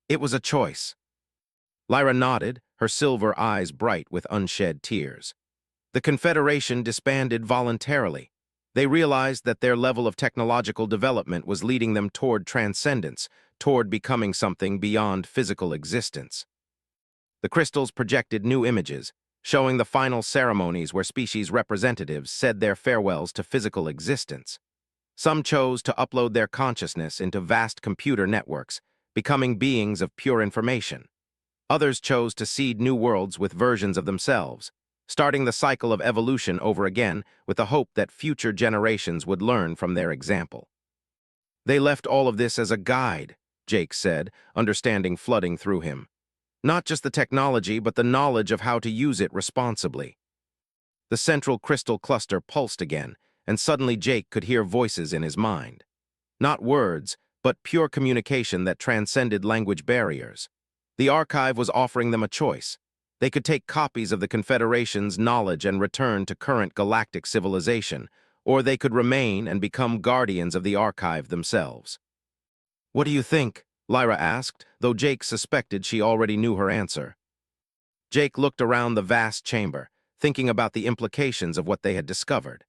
A: It was a choice. Lyra nodded, her silver eyes bright with unshed tears. The Confederation disbanded voluntarily. They realized that their level of technological development was leading them toward transcendence, toward becoming something beyond physical existence. The crystals projected new images, showing the final ceremonies where species representatives said their farewells to physical existence. Some chose to upload their consciousness into vast computer networks, becoming beings of pure information. Others chose to seed new worlds with versions of themselves, starting the cycle of evolution over again with the hope that future generations would learn from their example. They left all of this as a guide, Jake said, understanding flooding through him. Not just the technology, but the knowledge of how to use it responsibly. The central crystal cluster pulsed again, and suddenly Jake could hear voices in his mind. Not words, but pure communication that transcended language barriers. The archive was offering them a choice. They could take copies of the Confederation's knowledge and return to current galactic civilization, or they could remain and become guardians of the archive themselves. "What do you think?" Lyra asked, though Jake suspected she already knew her answer. Jake looked around the vast chamber, thinking about the implications of what they had discovered.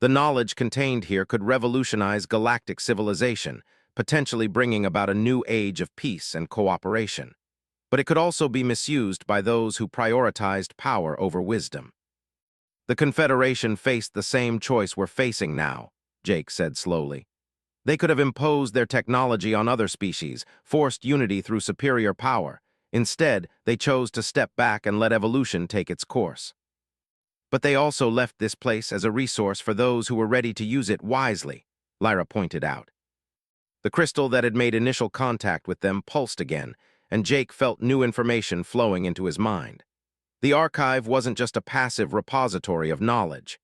A: The knowledge contained here could revolutionize galactic civilization, potentially bringing about a new age of peace and cooperation. But it could also be misused by those who prioritized power over wisdom. The Confederation faced the same choice we're facing now, Jake said slowly. They could have imposed their technology on other species, forced unity through superior power. Instead, they chose to step back and let evolution take its course. But they also left this place as a resource for those who were ready to use it wisely, Lyra pointed out. The crystal that had made initial contact with them pulsed again, and Jake felt new information flowing into his mind. The archive wasn't just a passive repository of knowledge.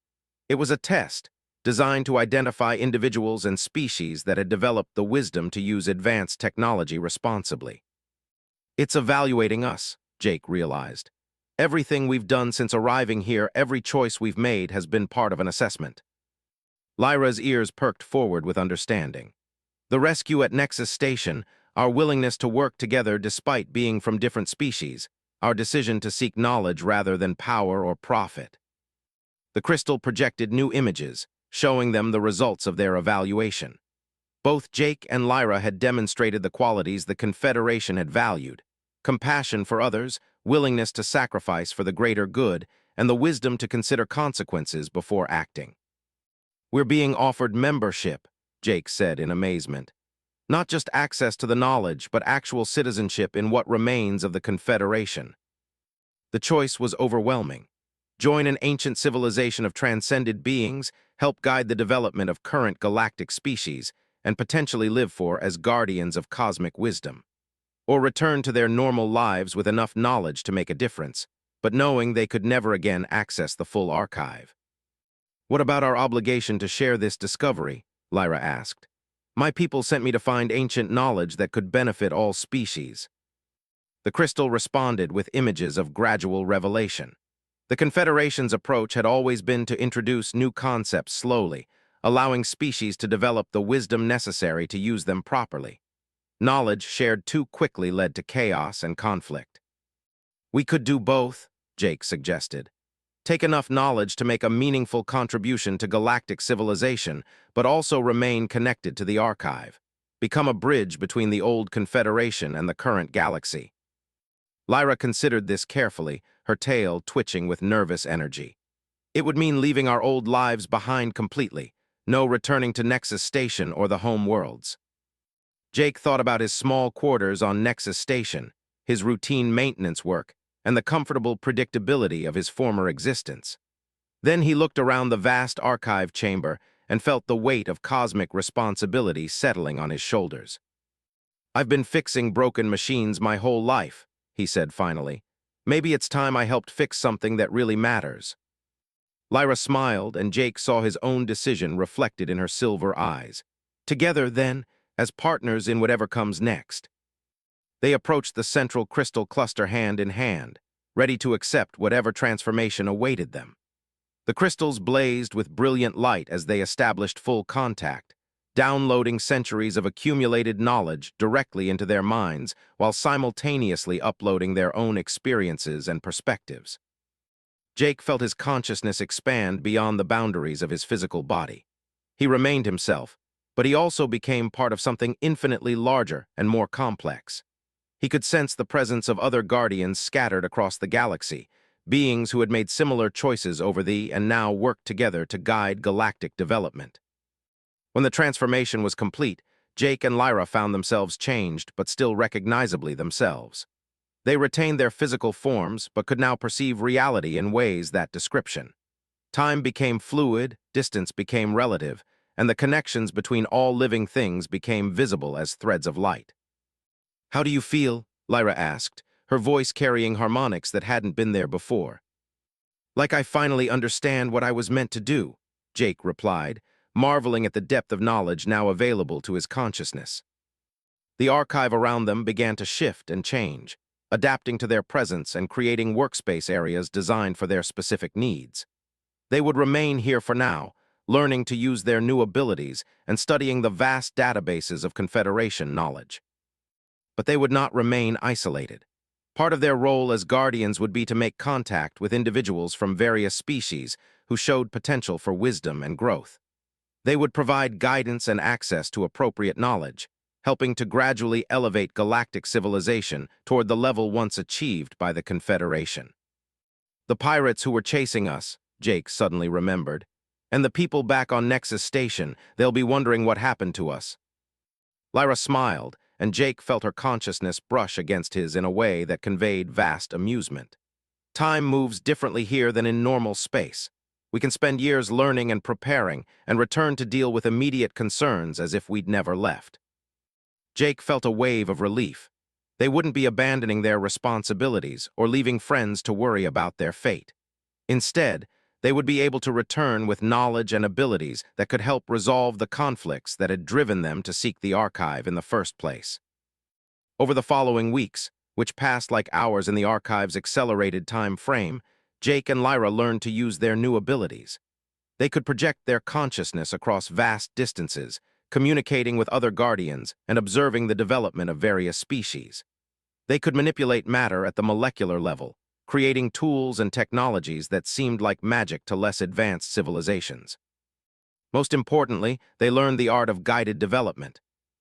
A: It was a test, designed to identify individuals and species that had developed the wisdom to use advanced technology responsibly. "It's evaluating us," Jake realized. "Everything we've done since arriving here, every choice we've made has been part of an assessment." Lyra's ears perked forward with understanding. The rescue at Nexus Station, our willingness to work together despite being from different species, our decision to seek knowledge rather than power or profit. The crystal projected new images, showing them the results of their evaluation. Both Jake and Lyra had demonstrated the qualities the Confederation had valued: compassion for others, willingness to sacrifice for the greater good, and the wisdom to consider consequences before acting. "We're being offered membership," Jake said in amazement. "Not just access to the knowledge, but actual citizenship in what remains of the Confederation." The choice was overwhelming. Join an ancient civilization of transcended beings, help guide the development of current galactic species, and potentially live for as guardians of cosmic wisdom. Or return to their normal lives with enough knowledge to make a difference, but knowing they could never again access the full archive. "What about our obligation to share this discovery?" Lyra asked. "My people sent me to find ancient knowledge that could benefit all species." The crystal responded with images of gradual revelation. The Confederation's approach had always been to introduce new concepts slowly, allowing species to develop the wisdom necessary to use them properly. Knowledge shared too quickly led to chaos and conflict. "We could do both," Jake suggested. "Take enough knowledge to make a meaningful contribution to galactic civilization, but also remain connected to the archive. Become a bridge between the old Confederation and the current galaxy." Lyra considered this carefully, her tail twitching with nervous energy. "It would mean leaving our old lives behind completely, no returning to Nexus Station or the home worlds." Jake thought about his small quarters on Nexus Station, his routine maintenance work, and the comfortable predictability of his former existence. Then he looked around the vast archive chamber and felt the weight of cosmic responsibility settling on his shoulders. "I've been fixing broken machines my whole life," he said finally. "Maybe it's time I helped fix something that really matters." Lyra smiled, and Jake saw his own decision reflected in her silver eyes. Together, then, as partners in whatever comes next. They approached the central crystal cluster hand in hand, ready to accept whatever transformation awaited them. The crystals blazed with brilliant light as they established full contact, downloading centuries of accumulated knowledge directly into their minds while simultaneously uploading their own experiences and perspectives. Jake felt his consciousness expand beyond the boundaries of his physical body. He remained himself, but he also became part of something infinitely larger and more complex. He could sense the presence of other guardians scattered across the galaxy, beings who had made similar choices over the and now worked together to guide galactic development. When the transformation was complete, Jake and Lyra found themselves changed but still recognizably themselves. They retained their physical forms but could now perceive reality in ways that description. Time became fluid, distance became relative, and the connections between all living things became visible as threads of light. "How do you feel?" Lyra asked, her voice carrying harmonics that hadn't been there before. "Like I finally understand what I was meant to do," Jake replied, marveling at the depth of knowledge now available to his consciousness. The archive around them began to shift and change, adapting to their presence and creating workspace areas designed for their specific needs. They would remain here for now, learning to use their new abilities and studying the vast databases of Confederation knowledge. But they would not remain isolated. Part of their role as guardians would be to make contact with individuals from various species who showed potential for wisdom and growth. They would provide guidance and access to appropriate knowledge, helping to gradually elevate galactic civilization toward the level once achieved by the Confederation. "The pirates who were chasing us," Jake suddenly remembered, "and the people back on Nexus Station, they'll be wondering what happened to us." Lyra smiled, and Jake felt her consciousness brush against his in a way that conveyed vast amusement. "Time moves differently here than in normal space. We can spend years learning and preparing, and return to deal with immediate concerns as if we'd never left." Jake felt a wave of relief. They wouldn't be abandoning their responsibilities or leaving friends to worry about their fate. Instead, they would be able to return with knowledge and abilities that could help resolve the conflicts that had driven them to seek the archive in the first place. Over the following weeks, which passed like hours in the archive's accelerated time frame, Jake and Lyra learned to use their new abilities. They could project their consciousness across vast distances, communicating with other guardians and observing the development of various species. They could manipulate matter at the molecular level, creating tools and technologies that seemed like magic to less advanced civilizations. Most importantly, they learned the art of guided development.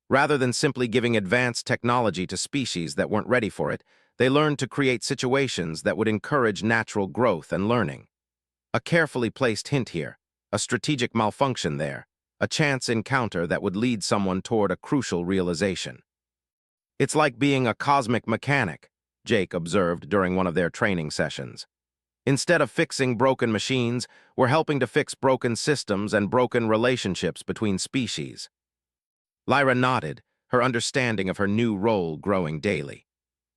A: Rather than simply giving advanced technology to species that weren't ready for it, they learned to create situations that would encourage natural growth and learning. A carefully placed hint here, a strategic malfunction there, a chance encounter that would lead someone toward a crucial realization. "It's like being a cosmic mechanic," Jake observed during one of their training sessions. "Instead of fixing broken machines, we're helping to fix broken systems and broken relationships between species." Lyra nodded, her understanding of her new role growing daily.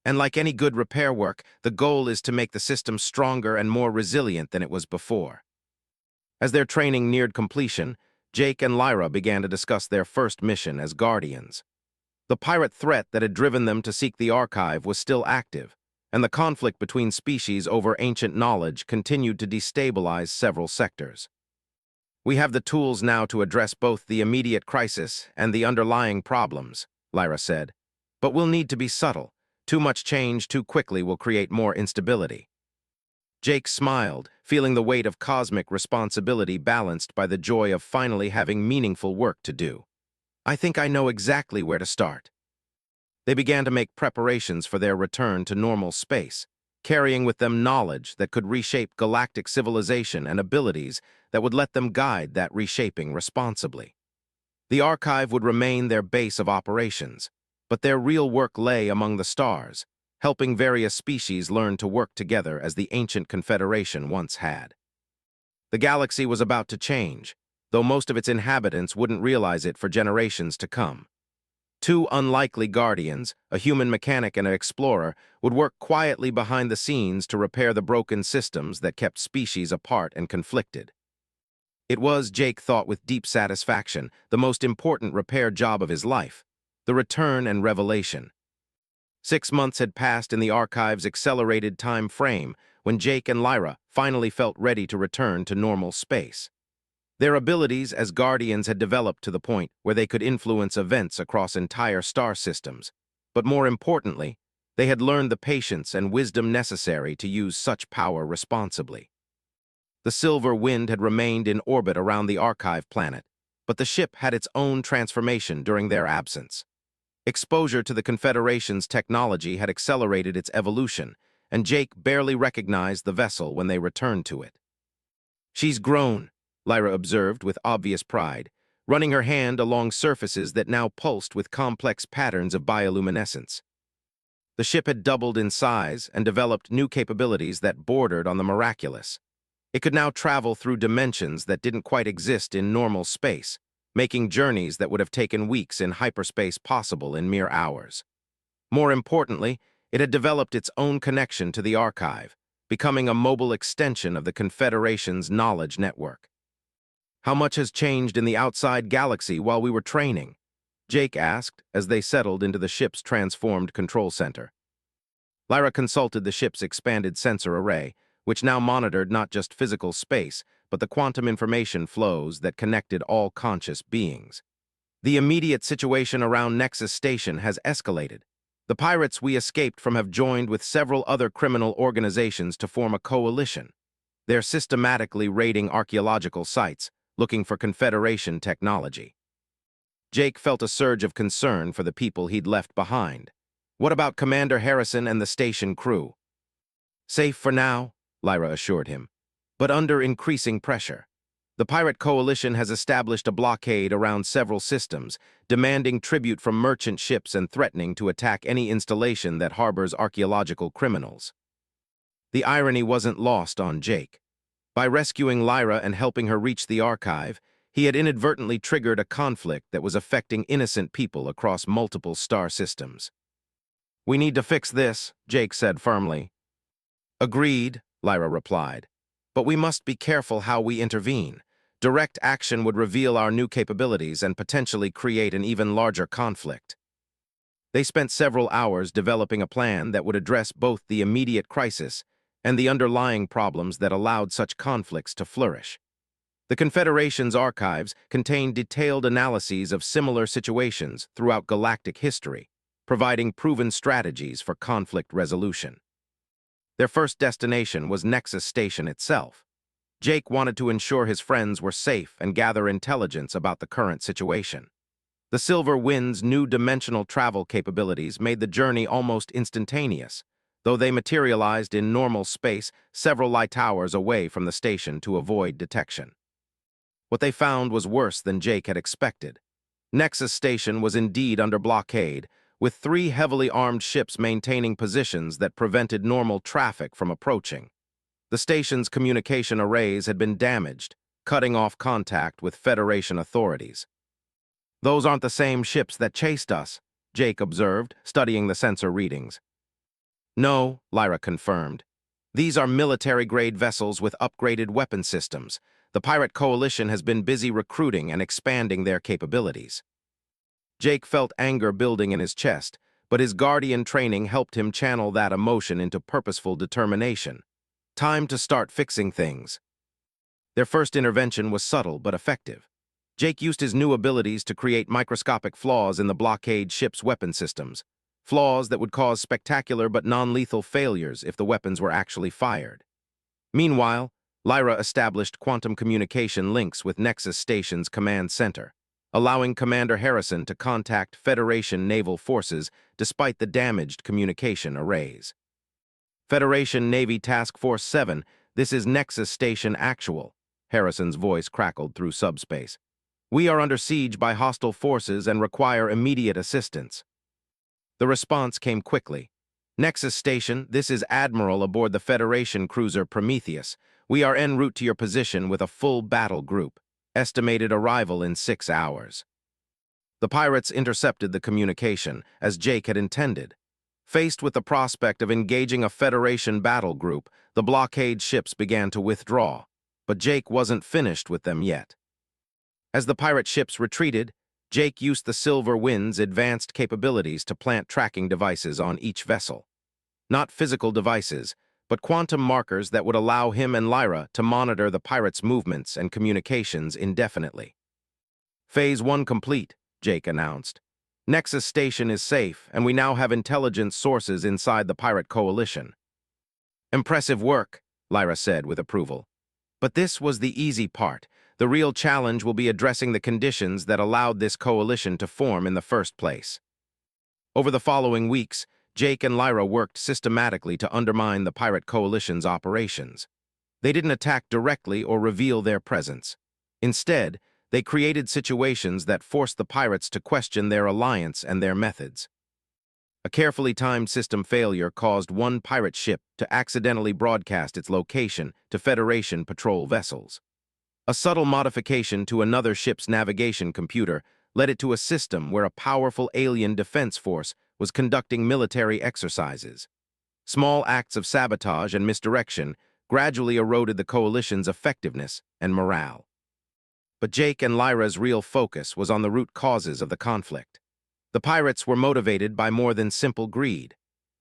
A: "And like any good repair work, the goal is to make the system stronger and more resilient than it was before." As their training neared completion, Jake and Lyra began to discuss their first mission as guardians. The pirate threat that had driven them to seek the archive was still active, and the conflict between species over ancient knowledge continued to destabilize several sectors. "We have the tools now to address both the immediate crisis and the underlying problems," Lyra said. "But we'll need to be subtle. Too much change too quickly will create more instability." Jake smiled, feeling the weight of cosmic responsibility balanced by the joy of finally having meaningful work to do. "I think I know exactly where to start." They began to make preparations for their return to normal space, carrying with them knowledge that could reshape galactic civilization and abilities that would let them guide that reshaping responsibly. The archive would remain their base of operations, but their real work lay among the stars, helping various species learn to work together as the ancient Confederation once had. The galaxy was about to change, though most of its inhabitants wouldn't realize it for generations to come. Two unlikely guardians, a human mechanic and an explorer, would work quietly behind the scenes to repair the broken systems that kept species apart and conflicted. It was, Jake thought with deep satisfaction, the most important repair job of his life, the return and revelation. 6 months had passed in the archive's accelerated time frame when Jake and Lyra finally felt ready to return to normal space. Their abilities as guardians had developed to the point where they could influence events across entire star systems, but more importantly, they had learned the patience and wisdom necessary to use such power responsibly. The Silver Wind had remained in orbit around the archive planet, but the ship had its own transformation during their absence. Exposure to the Confederation's technology had accelerated its evolution, and Jake barely recognized the vessel when they returned to it. "She's grown," Lyra observed with obvious pride, running her hand along surfaces that now pulsed with complex patterns of bioluminescence. The ship had doubled in size and developed new capabilities that bordered on the miraculous. It could now travel through dimensions that didn't quite exist in normal space, making journeys that would have taken weeks in hyperspace possible in mere hours. More importantly, it had developed its own connection to the archive, becoming a mobile extension of the Confederation's knowledge network. "How much has changed in the outside galaxy while we were training?" Jake asked as they settled into the ship's transformed control center. Lyra consulted the ship's expanded sensor array, which now monitored not just physical space, but the quantum information flows that connected all conscious beings. "The immediate situation around Nexus Station has escalated. The pirates we escaped from have joined with several other criminal organizations to form a coalition. They're systematically raiding archaeological sites, looking for Confederation technology." Jake felt a surge of concern for the people he'd left behind. What about Commander Harrison and the station crew? "Safe for now," Lyra assured him, "but under increasing pressure. The pirate coalition has established a blockade around several systems, demanding tribute from merchant ships and threatening to attack any installation that harbors archaeological criminals." The irony wasn't lost on Jake. By rescuing Lyra and helping her reach the archive, he had inadvertently triggered a conflict that was affecting innocent people across multiple star systems. "We need to fix this," Jake said firmly. "Agreed," Lyra replied. "But we must be careful how we intervene. Direct action would reveal our new capabilities and potentially create an even larger conflict." They spent several hours developing a plan that would address both the immediate crisis and the underlying problems that allowed such conflicts to flourish. The Confederation's archives contained detailed analyses of similar situations throughout galactic history, providing proven strategies for conflict resolution. Their first destination was Nexus Station itself. Jake wanted to ensure his friends were safe and gather intelligence about the current situation. The Silver Wind's new dimensional travel capabilities made the journey almost instantaneous, though they materialized in normal space several light hours away from the station to avoid detection. What they found was worse than Jake had expected. Nexus Station was indeed under blockade, with 3 heavily armed ships maintaining positions that prevented normal traffic from approaching. The station's communication arrays had been damaged, cutting off contact with Federation authorities. "Those aren't the same ships that chased us," Jake observed, studying the sensor readings. "No," Lyra confirmed. "These are military-grade vessels with upgraded weapon systems. The pirate coalition has been busy recruiting and expanding their capabilities." Jake felt anger building in his chest, but his Guardian training helped him channel that emotion into purposeful determination. Time to start fixing things. Their first intervention was subtle but effective. Jake used his new abilities to create microscopic flaws in the blockade ship's weapon systems, flaws that would cause spectacular but non-lethal failures if the weapons were actually fired. Meanwhile, Lyra established quantum communication links with Nexus Station's command center, allowing Commander Harrison to contact Federation naval forces despite the damaged communication arrays. "Federation Navy Task Force 7, this is Nexus Station Actual," Harrison's voice crackled through subspace. "We are under siege by hostile forces and require immediate assistance." The response came quickly. "Nexus Station, this is Admiral aboard the Federation cruiser Prometheus. We are en route to your position with a full battle group. Estimated arrival in 6 hours." The pirates intercepted the communication, as Jake had intended. Faced with the prospect of engaging a Federation battle group, the blockade ships began to withdraw, but Jake wasn't finished with them yet. As the pirate ships retreated, Jake used the Silver Wind's advanced capabilities to plant tracking devices on each vessel. Not physical devices, but quantum markers that would allow him and Lyra to monitor the pirates' movements and communications indefinitely. "Phase 1 complete," Jake announced. "Nexus Station is safe, and we now have intelligence sources inside the pirate coalition." "Impressive work," Lyra said with approval. "But this was the easy part. The real challenge will be addressing the conditions that allowed this coalition to form in the first place." Over the following weeks, Jake and Lyra worked systematically to undermine the pirate coalition's operations. They didn't attack directly or reveal their presence. Instead, they created situations that forced the pirates to question their alliance and their methods. A carefully timed system failure caused one pirate ship to accidentally broadcast its location to Federation patrol vessels. A subtle modification to another ship's navigation computer led it to a system where a powerful alien defense force was conducting military exercises. Small acts of sabotage and misdirection gradually eroded the coalition's effectiveness and morale. But Jake and Lyra's real focus was on the root causes of the conflict. The pirates were motivated by more than simple greed.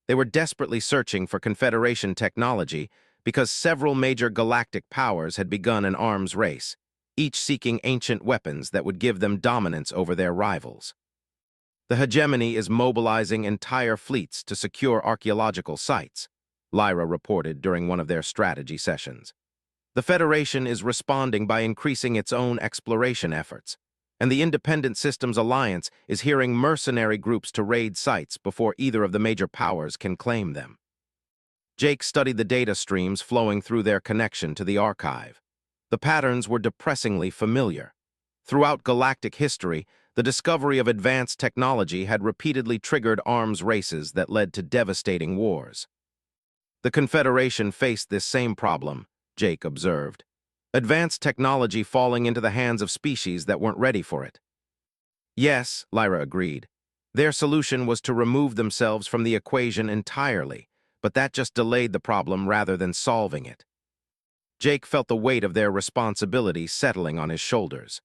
A: They were desperately searching for Confederation technology because several major galactic powers had begun an arms race, each seeking ancient weapons that would give them dominance over their rivals. The hegemony is mobilizing entire fleets to secure archaeological sites, Lyra reported during one of their strategy sessions. The Federation is responding by increasing its own exploration efforts, and the Independent Systems Alliance is hiring mercenary groups to raid sites before either of the major powers can claim them. Jake studied the data streams flowing through their connection to the archive. The patterns were depressingly familiar. Throughout galactic history, the discovery of advanced technology had repeatedly triggered arms races that led to devastating wars. The Confederation faced this same problem, Jake observed. Advanced technology falling into the hands of species that weren't ready for it. Yes, Lyra agreed. Their solution was to remove themselves from the equation entirely, but that just delayed the problem rather than solving it. Jake felt the weight of their responsibility settling on his shoulders.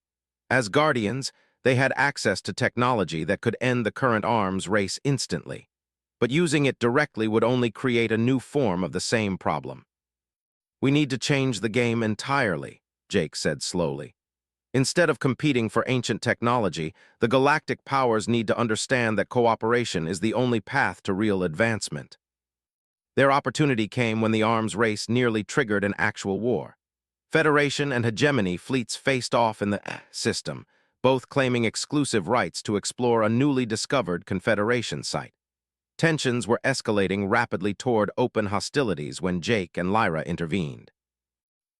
A: As Guardians, they had access to technology that could end the current arms race instantly, but using it directly would only create a new form of the same problem. "We need to change the game entirely," Jake said slowly. "Instead of competing for ancient technology, the galactic powers need to understand that cooperation is the only path to real advancement." Their opportunity came when the arms race nearly triggered an actual war. Federation and hegemony fleets faced off in the system, both claiming exclusive rights to explore a newly discovered Confederation site. Tensions were escalating rapidly toward open hostilities when Jake and Lyra intervened.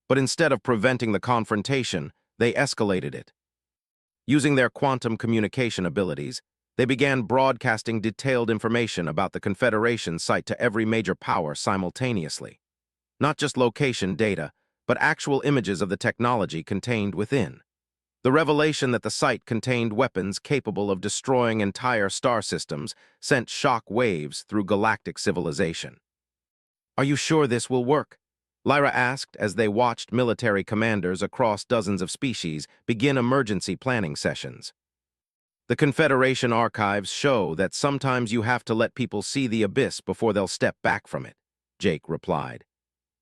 A: But instead of preventing the confrontation, they escalated it. Using their quantum communication abilities, they began broadcasting detailed information about the Confederation site to every major power simultaneously. Not just location data, but actual images of the technology contained within. The revelation that the site contained weapons capable of destroying entire star systems sent shock waves through galactic civilization. "Are you sure this will work?" Lyra asked as they watched military commanders across dozens of species begin emergency planning sessions. "The Confederation archives show that sometimes you have to let people see the abyss before they'll step back from it," Jake replied.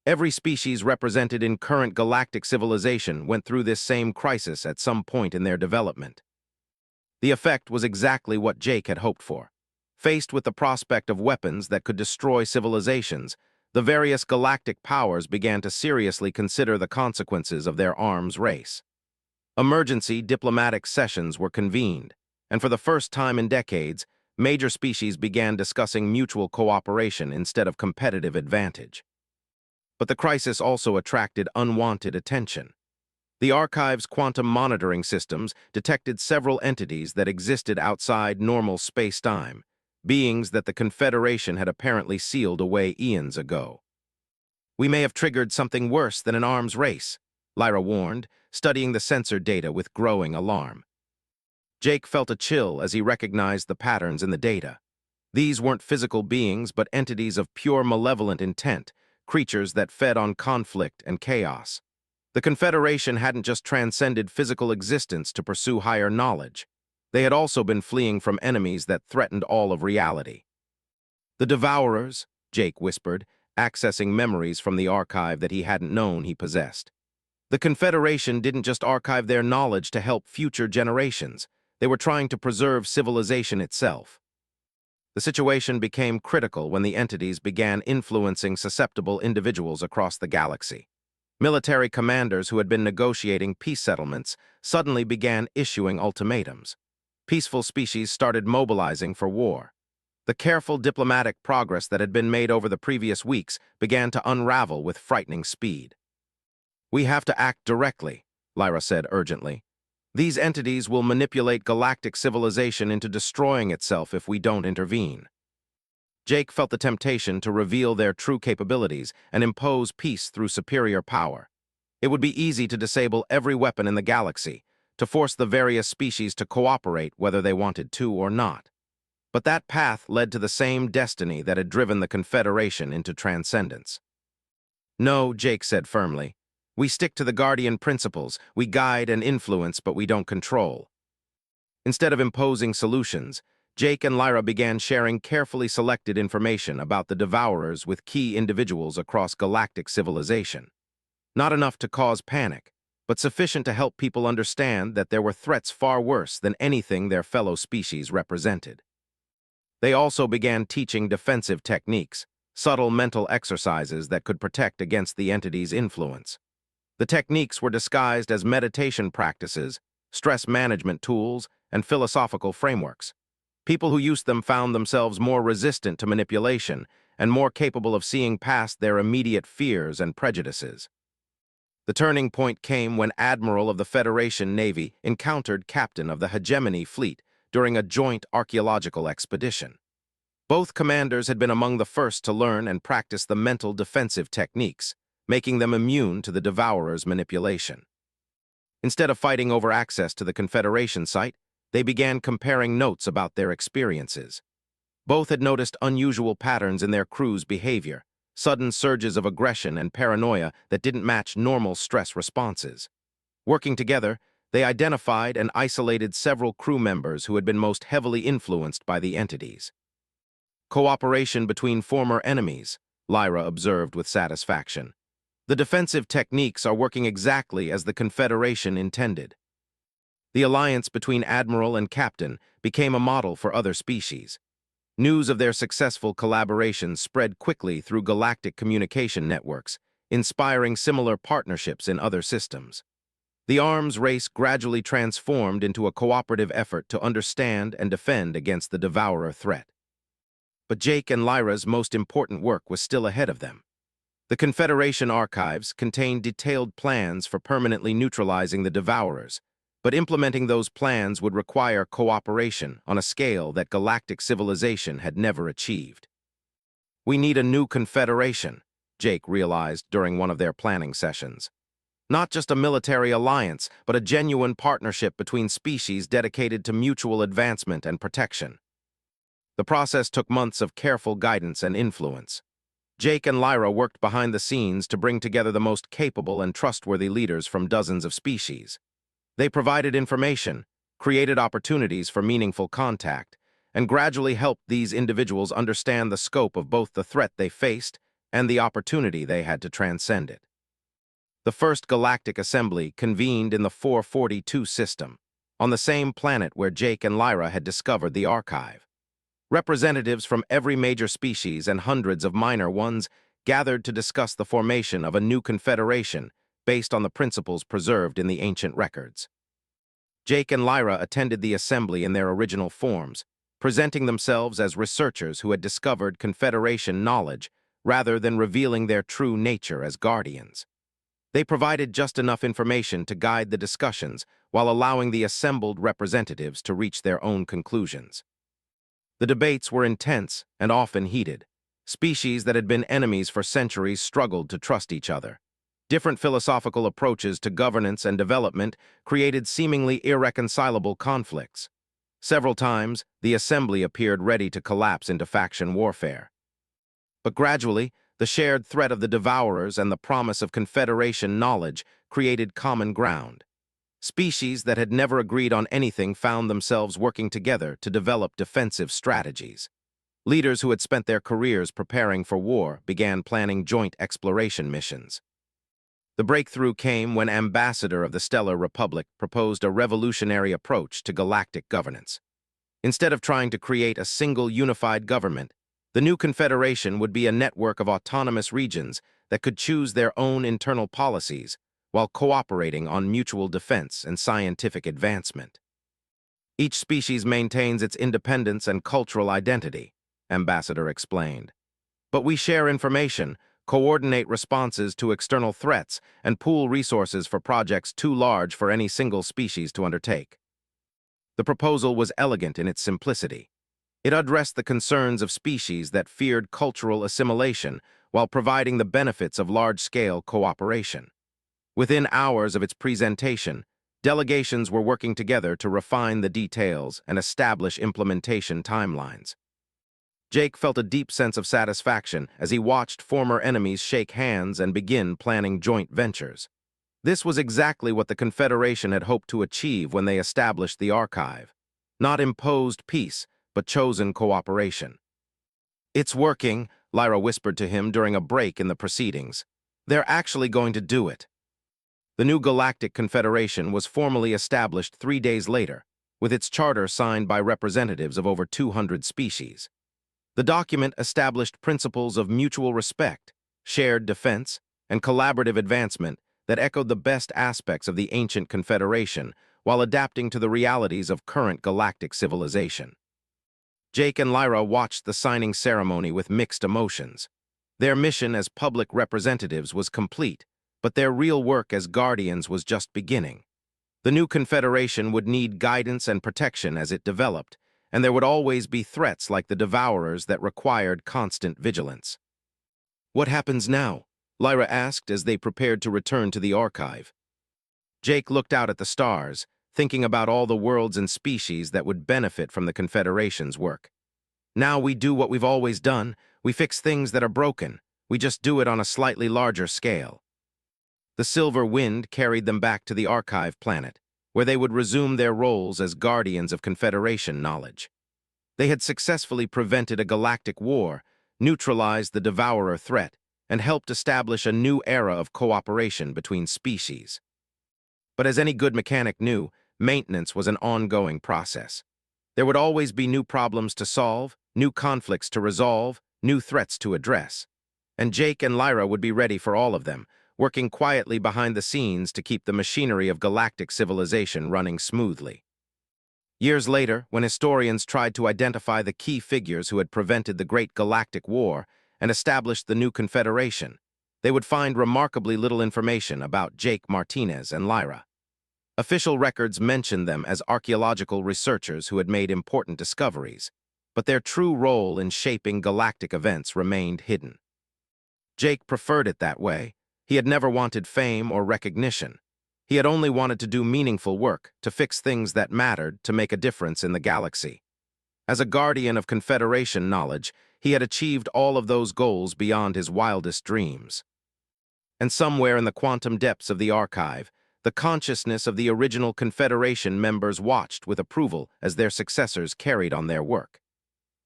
A: "Every species represented in current galactic civilization went through this same crisis at some point in their development." The effect was exactly what Jake had hoped for. Faced with the prospect of weapons that could destroy civilizations, the various galactic powers began to seriously consider the consequences of their arms race. Emergency diplomatic sessions were convened, and for the first time in decades, major species began discussing mutual cooperation instead of competitive advantage. But the crisis also attracted unwanted attention. The archive's quantum monitoring systems detected several entities that existed outside normal space-time, beings that the Confederation had apparently sealed away eons ago. "We may have triggered something worse than an arms race," Lyra warned, studying the sensor data with growing alarm. Jake felt a chill as he recognized the patterns in the data. These weren't physical beings, but entities of pure malevolent intent, creatures that fed on conflict and chaos. The Confederation hadn't just transcended physical existence to pursue higher knowledge. They had also been fleeing from enemies that threatened all of reality. "The Devourers," Jake whispered, accessing memories from the archive that he hadn't known he possessed. The Confederation didn't just archive their knowledge to help future generations. They were trying to preserve civilization itself. The situation became critical when the entities began influencing susceptible individuals across the galaxy. Military commanders who had been negotiating peace settlements suddenly began issuing ultimatums. Peaceful species started mobilizing for war. The careful diplomatic progress that had been made over the previous weeks began to unravel with frightening speed. "We have to act directly," Lyra said urgently. "These entities will manipulate galactic civilization into destroying itself if we don't intervene." Jake felt the temptation to reveal their true capabilities and impose peace through superior power. It would be easy to disable every weapon in the galaxy, to force the various species to cooperate whether they wanted to or not. But that path led to the same destiny that had driven the Confederation into transcendence. "No," Jake said firmly. "We stick to the Guardian principles. We guide and influence, but we don't control." Instead of imposing solutions, Jake and Lyra began sharing carefully selected information about the Devourers with key individuals across galactic civilization. Not enough to cause panic, but sufficient to help people understand that there were threats far worse than anything their fellow species represented. They also began teaching defensive techniques, subtle mental exercises that could protect against the entity's influence. The techniques were disguised as meditation practices, stress management tools, and philosophical frameworks. People who used them found themselves more resistant to manipulation and more capable of seeing past their immediate fears and prejudices. The turning point came when Admiral of the Federation Navy encountered Captain of the Hegemony Fleet during a joint archaeological expedition. Both commanders had been among the first to learn and practice the mental defensive techniques, making them immune to the Devourer's manipulation. Instead of fighting over access to the Confederation site, they began comparing notes about their experiences. Both had noticed unusual patterns in their crew's behavior, sudden surges of aggression and paranoia that didn't match normal stress responses. Working together, they identified and isolated several crew members who had been most heavily influenced by the entities. "Cooperation between former enemies," Lyra observed with satisfaction. "The defensive techniques are working exactly as the Confederation intended." The alliance between Admiral and Captain became a model for other species. News of their successful collaboration spread quickly through galactic communication networks, inspiring similar partnerships in other systems. The arms race gradually transformed into a cooperative effort to understand and defend against the Devourer threat. But Jake and Lyra's most important work was still ahead of them. The Confederation archives contained detailed plans for permanently neutralizing the Devourers, but implementing those plans would require cooperation on a scale that galactic civilization had never achieved. "We need a new confederation," Jake realized during one of their planning sessions. "Not just a military alliance, but a genuine partnership between species dedicated to mutual advancement and protection." The process took months of careful guidance and influence. Jake and Lyra worked behind the scenes to bring together the most capable and trustworthy leaders from dozens of species. They provided information, created opportunities for meaningful contact, and gradually helped these individuals understand the scope of both the threat they faced and the opportunity they had to transcend it. The first Galactic Assembly convened in the 442 system, on the same planet where Jake and Lyra had discovered the archive. Representatives from every major species and hundreds of minor ones gathered to discuss the formation of a new confederation based on the principles preserved in the ancient records. Jake and Lyra attended the assembly in their original forms, presenting themselves as researchers who had discovered Confederation knowledge rather than revealing their true nature as guardians. They provided just enough information to guide the discussions while allowing the assembled representatives to reach their own conclusions. The debates were intense and often heated. Species that had been enemies for centuries struggled to trust each other. Different philosophical approaches to governance and development created seemingly irreconcilable conflicts. Several times, the assembly appeared ready to collapse into faction warfare. But gradually, the shared threat of the Devourers and the promise of Confederation knowledge created common ground. Species that had never agreed on anything found themselves working together to develop defensive strategies. Leaders who had spent their careers preparing for war began planning joint exploration missions. The breakthrough came when Ambassador of the Stellar Republic proposed a revolutionary approach to galactic governance. Instead of trying to create a single unified government, the new confederation would be a network of autonomous regions that could choose their own internal policies while cooperating on mutual defense and scientific advancement. Each species maintains its independence and cultural identity, Ambassador explained. But we share information, coordinate responses to external threats, and pool resources for projects too large for any single species to undertake. The proposal was elegant in its simplicity. It addressed the concerns of species that feared cultural assimilation while providing the benefits of large-scale cooperation. Within hours of its presentation, delegations were working together to refine the details and establish implementation timelines. Jake felt a deep sense of satisfaction as he watched former enemies shake hands and begin planning joint ventures. This was exactly what the Confederation had hoped to achieve when they established the archive. Not imposed peace, but chosen cooperation. "It's working," Lyra whispered to him during a break in the proceedings. "They're actually going to do it." The new Galactic Confederation was formally established 3 days later, with its charter signed by representatives of over 200 species. The document established principles of mutual respect, shared defense, and collaborative advancement that echoed the best aspects of the ancient Confederation while adapting to the realities of current galactic civilization. Jake and Lyra watched the signing ceremony with mixed emotions. Their mission as public representatives was complete, but their real work as guardians was just beginning. The new Confederation would need guidance and protection as it developed, and there would always be threats like the Devourers that required constant vigilance. "What happens now?" Lyra asked as they prepared to return to the archive. Jake looked out at the stars, thinking about all the worlds and species that would benefit from the Confederation's work. "Now we do what we've always done. We fix things that are broken. We just do it on a slightly larger scale." The silver wind carried them back to the archive planet, where they would resume their roles as guardians of Confederation knowledge. They had successfully prevented a galactic war, neutralized the Devourer threat, and helped establish a new era of cooperation between species. But as any good mechanic knew, maintenance was an ongoing process. There would always be new problems to solve, new conflicts to resolve, new threats to address. And Jake and Lyra would be ready for all of them, working quietly behind the scenes to keep the machinery of galactic civilization running smoothly. Years later, when historians tried to identify the key figures who had prevented the Great Galactic War and established the new Confederation, they would find remarkably little information about Jake Martinez and Lyra. Official records mentioned them as archaeological researchers who had made important discoveries, but their true role in shaping galactic events remained hidden. Jake preferred it that way. He had never wanted fame or recognition. He had only wanted to do meaningful work, to fix things that mattered, to make a difference in the galaxy. As a guardian of Confederation knowledge, he had achieved all of those goals beyond his wildest dreams. And somewhere in the quantum depths of the archive, the consciousness of the original Confederation members watched with approval as their successors carried on their work.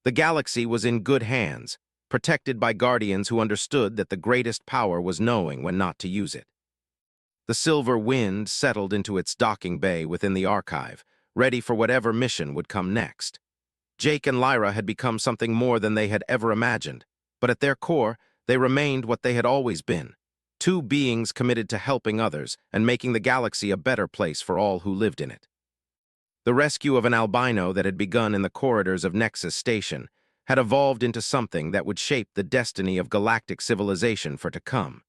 A: The galaxy was in good hands, protected by guardians who understood that the greatest power was knowing when not to use it. The silver wind settled into its docking bay within the archive, ready for whatever mission would come next. Jake and Lyra had become something more than they had ever imagined, but at their core, they remained what they had always been: two beings committed to helping others and making the galaxy a better place for all who lived in it. The rescue of an albino that had begun in the corridors of Nexus Station had evolved into something that would shape the destiny of galactic civilization for to come.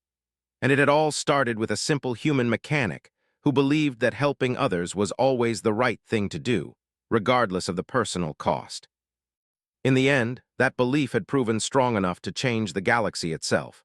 A: And it had all started with a simple human mechanic who believed that helping others was always the right thing to do, regardless of the personal cost. In the end, that belief had proven strong enough to change the galaxy itself.